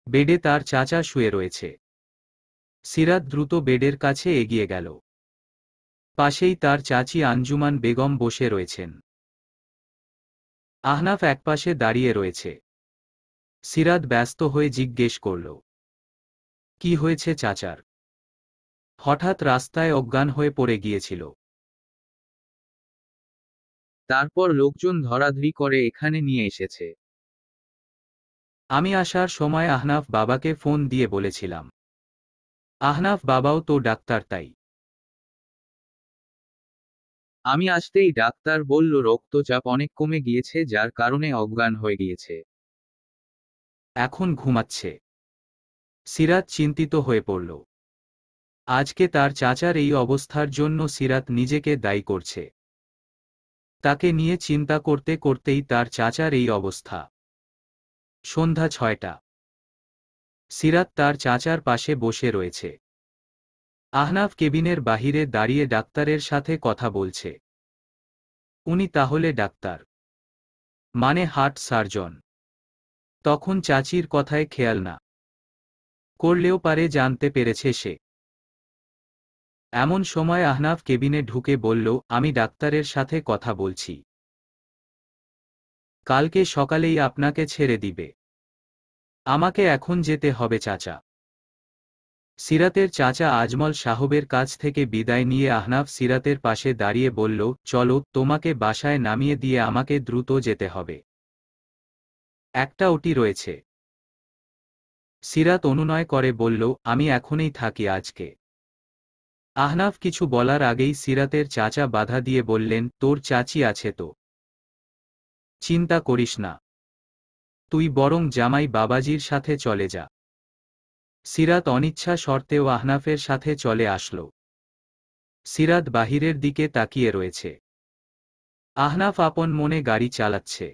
বেডে তার চাচা শুয়ে রয়েছে। সিরাত দ্রুত বেডের কাছে এগিয়ে গেল। পাশেই তার চাচি আঞ্জুমান বেগম বসে রয়েছেন। আহনাফ একপাশে দাঁড়িয়ে রয়েছে। সিরাত ব্যস্ত হয়ে জিজ্ঞেস করল, কি হয়েছে চাচার? হঠাৎ রাস্তায় অজ্ঞান হয়ে পড়ে গিয়েছিল। তারপর লোকজন ধরাধরি করে এখানে নিয়ে এসেছে। আমি আসার সময় আহনাফ বাবাকে ফোন দিয়ে বলেছিলাম। আহনাফ বাবাও তো ডাক্তার, তাই আমি আসতেই ডাক্তার বলল রক্তচাপ অনেক কমে গিয়েছে, যার কারণে অজ্ঞান হয়ে গিয়েছে। এখন ঘুমাচ্ছে। সিরাত চিন্তিত হয়ে পড়ল। আজকে তার চাচার এই অবস্থার জন্য সিরাত নিজেকে দায়ী করছে। তাকে নিয়ে চিন্তা করতে করতেই তার চাচার এই অবস্থা। সন্ধ্যা 6টা। সিরাত তার চাচার পাশে বসে রয়েছে। আহনাফ কেবিনের বাহিরে দাঁড়িয়ে ডাক্তারের সাথে কথা বলছে। উনি তাহলে ডাক্তার? মানে হার্ট সার্জন? তখন চাচির কথায় খেয়াল না করলেও পারে জানতে পেরেছে সে। এমন সময় আহনাফ কেবিনে ঢুকে বলল, আমি ডাক্তারের সাথে কথা বলছি। কালকে সকালেই আপনাকে ছেড়ে দিবে। আমাকে এখন যেতে হবে চাচা। সিরাতের চাচা আজমল সাহবের কাছ থেকে বিদায় নিয়ে আহনাফ সিরাতের পাশে দাঁড়িয়ে বলল, চলো, তোমাকে বাসায় নামিয়ে দিয়ে আমাকে দ্রুত যেতে হবে। একটা ওটি রয়েছে। সিরাত অনুনয় করে বলল, আমি এখনই থাকি আজকে। আহনাফ কিছু বলার আগেই সিরাতের চাচা বাধা দিয়ে বললেন, তোর চাচি আছে তো, চিন্তা করিস না, তুই বরং জামাই বাবাজির সাথে চলে যা। সিরাত অনিচ্ছা সত্ত্বেও আহনাফের সাথে চলে আসলো। সিরাত বাহিরের দিকে তাকিয়ে রয়েছে। আহনাফ আপন মনে গাড়ি চালাচ্ছে।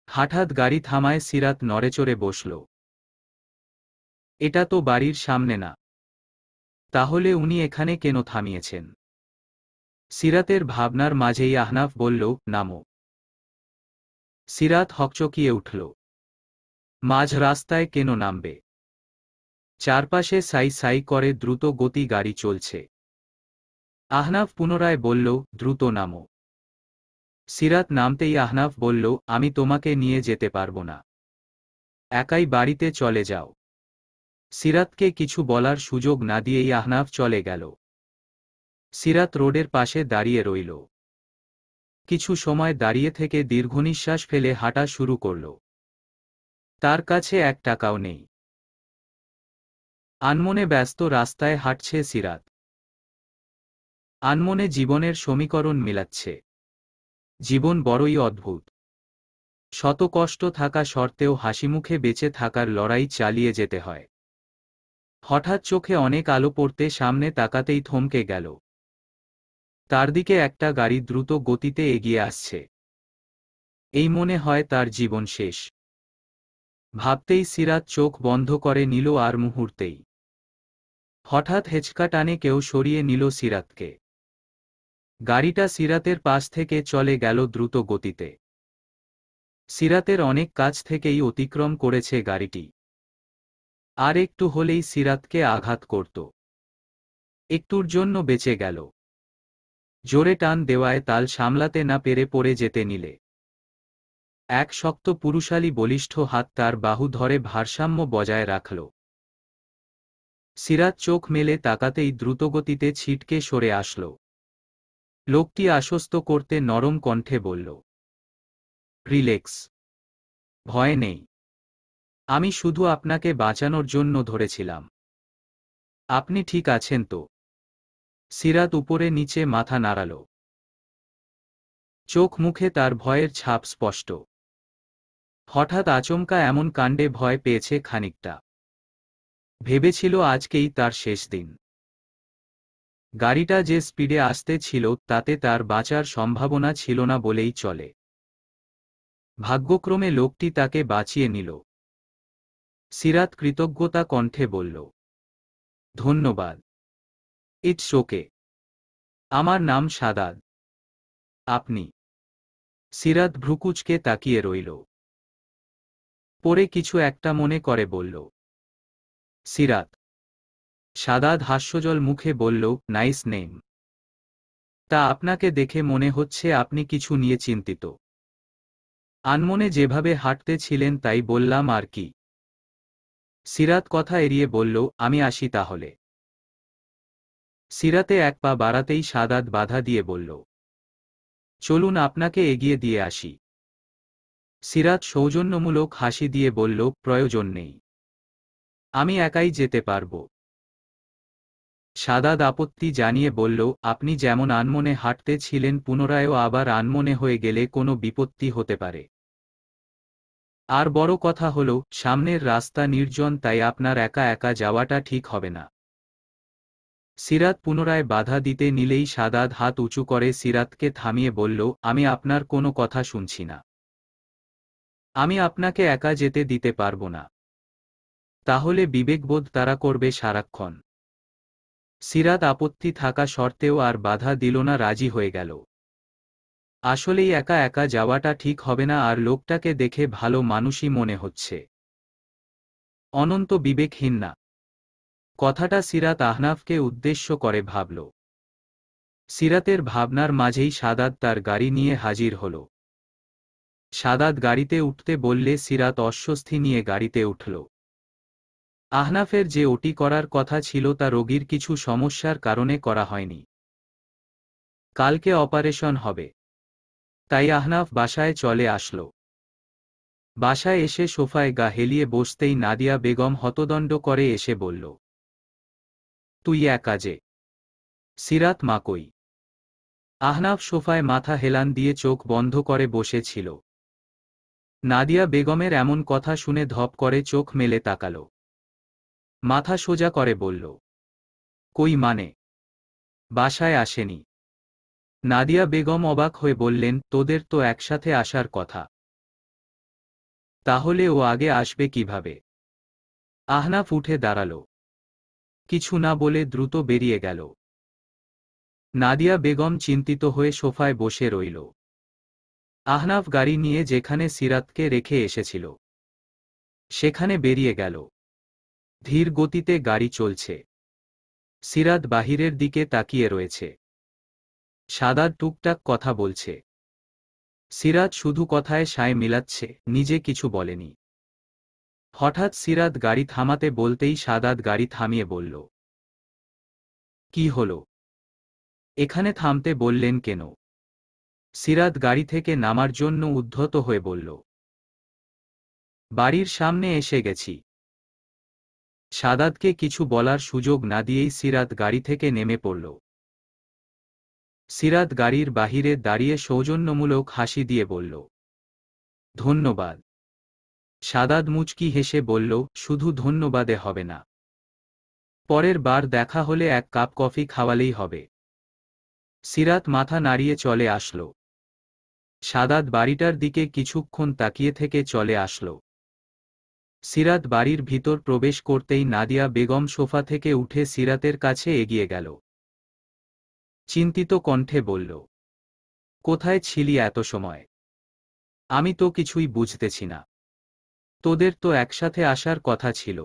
হঠাৎ গাড়ি থামায় সিরাত নড়েচড়ে বসল। এটা তো বাড়ির সামনে না। তাহলে উনি এখানে কেন থামিয়েছেন? সিরাতের ভাবনার মাঝেই আহনাফ বলল, নামো। সিরাত হকচকিয়ে উঠল। মাঝ রাস্তায় কেন নামবে? চারপাশে সাই সাই করে দ্রুত গতি গাড়ি চলছে। আহনাফ পুনরায় বলল, দ্রুত নামো। সিরাত নামতেই আহনাফ বলল, আমি তোমাকে নিয়ে যেতে পারবো না। একাই বাড়িতে চলে যাও। সিরাতকে কিছু বলার সুযোগ না দিয়েই আহনাফ চলে গেল। সিরাত রোডের পাশে দাঁড়িয়ে রইল। কিছু সময় দাঁড়িয়ে থেকে দীর্ঘনিশ্বাস ফেলে হাঁটা শুরু করল। তার কাছে 1 টাকাও নেই। আনমনে ব্যস্ত রাস্তায় হাঁটছে সিরাত। আনমনে জীবনের সমীকরণ মিলাচ্ছে। জীবন বড়ই অদ্ভুত। শত কষ্ট থাকা সত্ত্বেও হাসিমুখে বেঁচে থাকার লড়াই চালিয়ে যেতে হয়। হঠাৎ চোখে অনেক আলো পড়তে সামনে তাকাতেই থমকে গেল। তার দিকে একটা গাড়ি দ্রুত গতিতে এগিয়ে আসছে। এই মনে হয় তার জীবন শেষ। ভাবতেই সিরাত চোখ বন্ধ করে নিল, আর মুহূর্তেই হঠাৎ হেঁচকা টানে কেউ সরিয়ে নিল সিরাতকে। গাড়িটা সিরাতের পাশ থেকে চলে গেল দ্রুত গতিতে। সিরাতের অনেক কাছ থেকেই অতিক্রম করেছে গাড়িটি। আর একটু হলেই সিরাতকে আঘাত করত। একটুর জন্য বেঁচে গেল। জোরে টান দেওয়ায় তাল সামলাতে না পেরে পড়ে যেতে নিলে এক শক্ত পুরুষালী বলিষ্ঠ হাত তার বাহু ধরে ভারসাম্য বজায় রাখল। সিরাত চোখ মেলে তাকাতেই দ্রুতগতিতে ছিটকে সরে আসল। লোকটি আশ্বস্ত করতে নরম কণ্ঠে বলল, রিল্যাক্স, ভয় নেই। আমি শুধু আপনাকে বাঁচানোর জন্য ধরেছিলাম। আপনি ঠিক আছেন তো? সিরাত উপরে নিচে মাথা নাড়াল। চোখ মুখে তার ভয়ের ছাপ স্পষ্ট। হঠাৎ আচমকা এমন কাণ্ডে ভয় পেয়েছে খানিকটা। ভেবেছিল আজকেই তার শেষ দিন। গাড়িটা যে স্পিডে আসতে ছিল তাতে তার বাঁচার সম্ভাবনা ছিল না বলেই চলে। ভাগ্যক্রমে লোকটি তাকে বাঁচিয়ে নিল। সিরাত কৃতজ্ঞতা কণ্ঠে বলল, ধন্যবাদ। It's okay. আমার নাম সাদাত। আপনি? সিরাত ভ্রুকুচকে তাকিয়ে রইল। পরে কিছু একটা মনে করে বলল, সিরাত। সাদাত হাস্যজল মুখে বলল, নাইস নেম। তা আপনাকে দেখে মনে হচ্ছে আপনি কিছু নিয়ে চিন্তিত। আনমনে যেভাবে হাঁটতে ছিলেন তাই বললাম আর কি। সিরাত কথা এড়িয়ে বলল, আমি আসি তাহলে। সিরাতে এক পা বাড়াতেই সাদাত বাধা দিয়ে বলল, চলুন আপনাকে এগিয়ে দিয়ে আসি। সিরাত সৌজন্যমূলক হাসি দিয়ে বলল, প্রয়োজন নেই, আমি একাই যেতে পারব। সাদাত আপত্তি জানিয়ে বলল, আপনি যেমন আনমনে হাঁটতে ছিলেন পুনরায়ও আবার আনমনে হয়ে গেলে কোনো বিপত্তি হতে পারে। আর বড় কথা হলো, সামনের রাস্তা নির্জন, তাই আপনার একা একা যাওয়াটা ঠিক হবে না। সিরাত পুনরায় বাধা দিতে নিলেই সাদাত হাত উঁচু করে সিরাতকে থামিয়ে বলল, আমি আপনার কোনো কথা শুনছি না। আমি আপনাকে একা যেতে দিতে পারব না। তাহলে বিবেকবোধ তারা করবে সারাক্ষণ। সিরাত আপত্তি থাকা সত্ত্বেও আর বাধা দিল না, রাজি হয়ে গেল। আসলেই একা একা যাওয়াটা ঠিক হবে না, আর লোকটাকে দেখে ভালো মানুষই মনে হচ্ছে। অনন্ত বিবেকহীন না। কথাটা সিরাত আহনাফকে উদ্দেশ্য করে ভাবল। সিরাতের ভাবনার মাঝেই সাদাত তার গাড়ি নিয়ে হাজির হল। সাদাত গাড়িতে উঠতে বললে সিরাত অস্বস্তি নিয়ে গাড়িতে উঠল। আহনাফের যে ওটি করার কথা ছিল তা রোগীর কিছু সমস্যার কারণে করা হয়নি। কালকে অপারেশন হবে, তাই আহনাফ বাসায় চলে আসলো। বাসায় এসে সোফায় গা হেলিয়ে বসতেই নাদিয়া বেগম হতদণ্ড করে এসে বলল, তুই একা যে? সিরাত মা কই? আহনাফ সোফায় মাথা হেলান দিয়ে চোখ বন্ধ করে বসে ছিল। নাদিয়া বেগমের এমন কথা শুনে ধপ করে চোখ মেলে তাকাল। মাথা সোজা করে বলল, কই মানে? বাসায় আসেনি। নাদিয়া বেগম অবাক হয়ে বললেন, তোদের তো একসাথে আসার কথা। তাহলে ও আগে আসবে কিভাবে? আহনাফ উঠে দাঁড়াল। কিছু না বলে দ্রুত বেরিয়ে গেল। নাদিয়া বেগম চিন্তিত হয়ে সোফায় বসে রইল। আহনাফ গাড়ি নিয়ে যেখানে সিরাতকে রেখে এসেছিল সেখানে বেরিয়ে গেল। ধীর গতিতে গাড়ি চলছে। সিরাত বাহিরের দিকে তাকিয়ে রয়েছে। সাদাত টুকটাক কথা বলছে। সিরাত শুধু কথায় সায় মিলাচ্ছে, নিজে কিছু বলেনি। হঠাৎ সিরাত গাড়ি থামাতে বলতেই সাদাত গাড়ি থামিয়ে বলল, কি হলো? এখানে থামতে বললেন কেন? সিরাত গাড়ি থেকে নামার জন্য উদ্ধত হয়ে বলল, বাড়ির সামনে এসে গেছি। সাদাতকে কিছু বলার সুযোগ না দিয়েই সিরাত গাড়ি থেকে নেমে পড়ল। সিরাত গাড়ির বাহিরে দাঁড়িয়ে সৌজন্যমূলক হাসি দিয়ে বলল, ধন্যবাদ। সাদাত মুচকি হেসে বলল, শুধু ধন্যবাদে হবে না, পরের বার দেখা হলে এক কাপ কফি খাওয়ালেই হবে। সিরাত মাথা নাড়িয়ে চলে আসলো। সাদাত বাড়িটার দিকে কিছুক্ষণ তাকিয়ে থেকে চলে আসলো। সিরাত বাড়ির ভিতর প্রবেশ করতেই নাদিয়া বেগম সোফা থেকে উঠে সিরাতের কাছে এগিয়ে গেল। চিন্তিত কণ্ঠে বলল, কোথায় ছিলি এত সময়? আমি তো কিছুই বুঝতেছি না। তোদের তো একসাথে আসার কথা ছিল।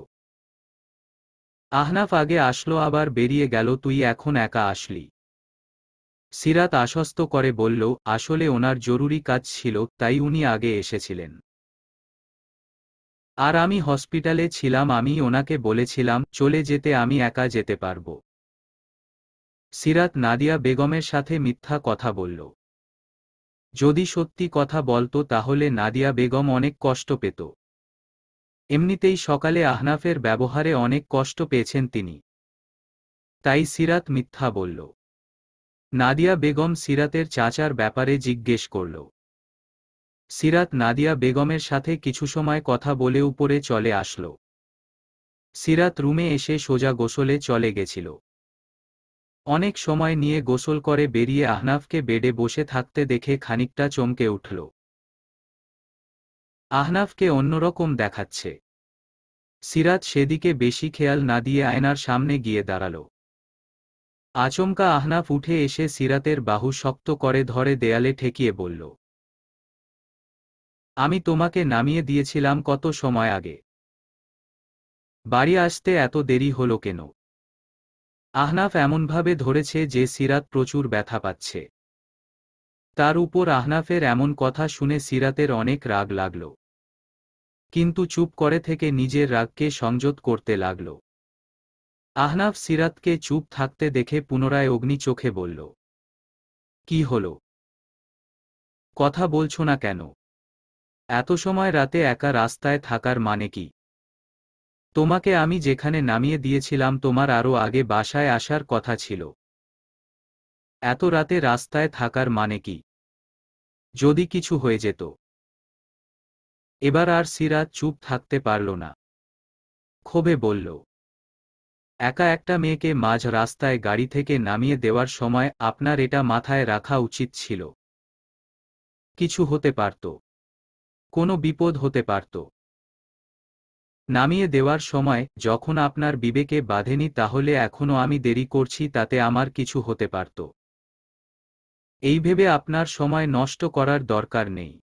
আহনাফ আগে আসলো আবার বেরিয়ে গেল, তুই এখন একা আসলি। সিরাত আশ্বস্ত করে বলল, আসলে ওনার জরুরি কাজ ছিল, তাই উনি আগে এসেছিলেন। আর আমি হসপিটালে ছিলাম, আমি ওনাকে বলেছিলাম চলে যেতে, আমি একা যেতে পারব। সিরাত নাদিয়া বেগমের সাথে মিথ্যা কথা বলল। যদি সত্যি কথা বলতো তাহলে নাদিয়া বেগম অনেক কষ্ট পেত। এমনিতেই সকালে আহনাফের ব্যবহারে অনেক কষ্ট পেয়েছেন তিনি। তাই সিরাত মিথ্যা বলল। নাদিয়া বেগম সিরাতের চাচার ব্যাপারে জিজ্ঞেস করল। সিরাত নাদিয়া বেগমের সাথে কিছু সময় কথা বলে উপরে চলে আসলো। সিরাত রুমে এসে সোজা গোসলে চলে গেছিল। অনেক সময় নিয়ে গোসল করে বেরিয়ে আহনাফকে বেডে বসে থাকতে দেখে খানিকটা চমকে উঠল। আহনাফকে অন্যরকম দেখাচ্ছে। সিরাত সেদিকে বেশি খেয়াল না দিয়ে আয়নার সামনে গিয়ে দাঁড়াল। আচমকা আহনাফ উঠে এসে সিরাতের বাহু শক্ত করে ধরে দেয়ালে ঠেকিয়ে বলল, আমি তোমাকে নামিয়ে দিয়েছিলাম কত সময় আগে। বাড়ি আসতে এত দেরি হলো কেন? আহনাফ এমনভাবে ধরেছে যে সিরাত প্রচুর ব্যথা পাচ্ছে। তার উপর আহনাফের এমন কথা শুনে সিরাতের অনেক রাগ লাগল, কিন্তু চুপ করে থেকে নিজের রাগকে সংযত করতে লাগল। আহনাফ সিরাতকে চুপ থাকতে দেখে পুনরায় অগ্নি চোখে বলল, কি হলো? কথা বলছো না কেন? এত সময় রাতে একা রাস্তায় থাকার মানে কি? তোমাকে আমি যেখানে নামিয়ে দিয়েছিলাম তোমার আরও আগে বাসায় আসার কথা ছিল। এত রাতে রাস্তায় থাকার মানে কি? যদি কিছু হয়ে যেত? এবার আর সিরাত চুপ থাকতে পারল না। ক্ষোভে বলল, একা একটা মেয়েকে মাঝ রাস্তায় গাড়ি থেকে নামিয়ে দেওয়ার সময় আপনার এটা মাথায় রাখা উচিত ছিল। কিছু হতে পারত। কোনো বিপদ হতে পারত। নামিয়ে দেওয়ার সময় যখন আপনার বিবেকে বাঁধেনি তাহলে এখনো আমি দেরি করছি তাতে আমার কিছু হতে পারত। এই ভেবে আপনার সময় নষ্ট করার দরকার নেই।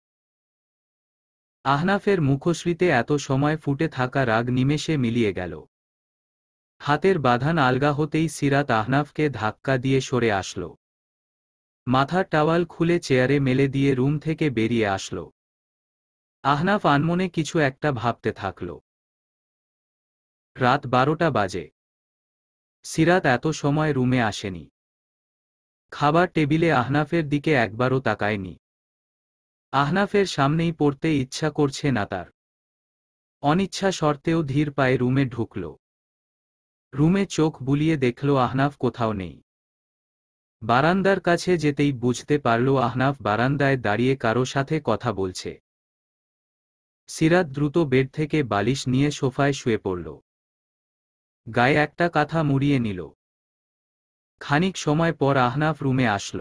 আহনাফের মুখশ্রীতে এত সময় ফুটে থাকা রাগ নিমেষে মিলিয়ে গেল। হাতের বাঁধন আলগা হতেই সিরাত আহনাফকে ধাক্কা দিয়ে সরে আসল। মাথার টাওয়াল খুলে চেয়ারে মেলে দিয়ে রুম থেকে বেরিয়ে আসল। আহনাফ আনমনে কিছু একটা ভাবতে থাকল। রাত 12টা বাজে। সিরাত এত সময় রুমে আসেনি। খাবার টেবিলে আহনাফের দিকে একবারও তাকায়নি। আহনাফের সামনেই পড়তে ইচ্ছা করছে না তার। অনিচ্ছা সত্ত্বেও ধীর পায়ে রুমে ঢুকল। রুমে চোখ বুলিয়ে দেখল আহনাফ কোথাও নেই। বারান্দার কাছে যেতেই বুঝতে পারল আহনাফ বারান্দায় দাঁড়িয়ে কারো সাথে কথা বলছে। সিরাত দ্রুত বেড থেকে বালিশ নিয়ে সোফায় শুয়ে পড়ল। গায়ে একটা কাঁথা মুড়িয়ে নিল। খানিক সময় পর আহনাফ রুমে আসল।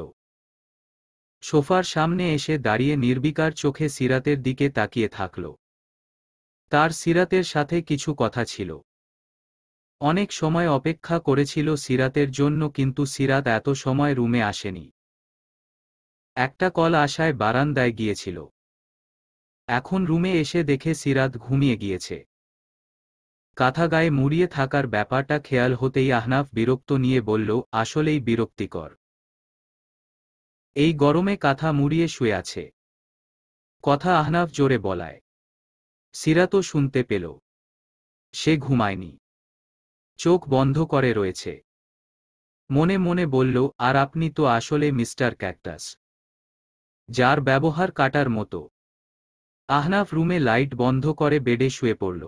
সোফার সামনে এসে দাঁড়িয়ে নির্বিকার চোখে সিরাতের দিকে তাকিয়ে থাকল। তার সিরাতের সাথে কিছু কথা ছিল। অনেক সময় অপেক্ষা করেছিল সিরাতের জন্য কিন্তু সিরাত এত সময় রুমে আসেনি। একটা কল আসায় বারান্দায় গিয়েছিল। এখন রুমে এসে দেখে সিরাত ঘুমিয়ে গিয়েছে। কাঁথা গায়ে মুড়িয়ে থাকার ব্যাপারটা খেয়াল হতেই আহনাফ বিরক্ত নিয়ে বলল, আসলেই বিরক্তিকর। এই গরমে কাঁথা মুড়িয়ে শুয়ে আছে। কথা আহনাফ জোরে বলায় সিরাতও শুনতে পেল। সে ঘুমায়নি। চোখ বন্ধ করে রয়েছে। মনে মনে বলল, আর আপনি তো আসলে মিস্টার ক্যাকটাস, যার ব্যবহার কাটার মতো। আহনাফ রুমে লাইট বন্ধ করে বেডে শুয়ে পড়ল।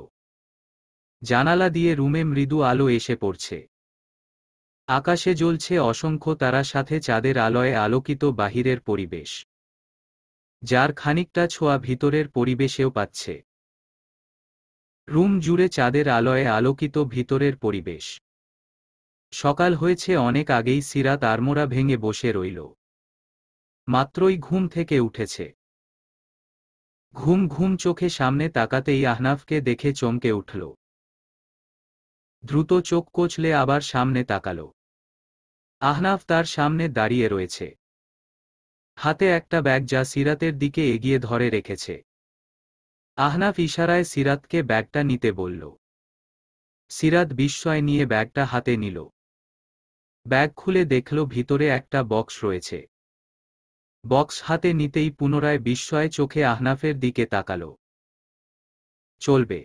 জানালা দিয়ে রুমে মৃদু আলো এসে পড়ছে। আকাশে জ্বলছে অসংখ্য তারার সাথে চাঁদের আলোয় আলোকিত বাহিরের পরিবেশ, যার খানিকটা ছোঁয়া ভিতরের পরিবেশেও পাচ্ছে। রুম জুড়ে চাঁদের আলোয় আলোকিত ভিতরের পরিবেশ। সকাল হয়েছে অনেক আগেই সিরাত আড়মোড়া ভেঙে বসে রইল। মাত্রই ঘুম থেকে উঠেছে। ঘুম ঘুম চোখে সামনে তাকাতেই আহনাফকে দেখে চমকে উঠল। দ্রুত চোখ কচলে আবার সামনে তাকাল। আহনাফ তার সামনে দাঁড়িয়ে রয়েছে। হাতে একটা ব্যাগ যা সিরাতের দিকে এগিয়ে ধরে রেখেছে। আহনাফ ইশারায় সিরাতকে ব্যাগটা নিতে বলল। সিরাত বিস্ময় নিয়ে ব্যাগটা হাতে নিল। ব্যাগ খুলে দেখল ভিতরে একটা বক্স রয়েছে। বক্স হাতে নিতেই পুনরায় বিস্ময় চোখে আহনাফের দিকে তাকাল। চলবে।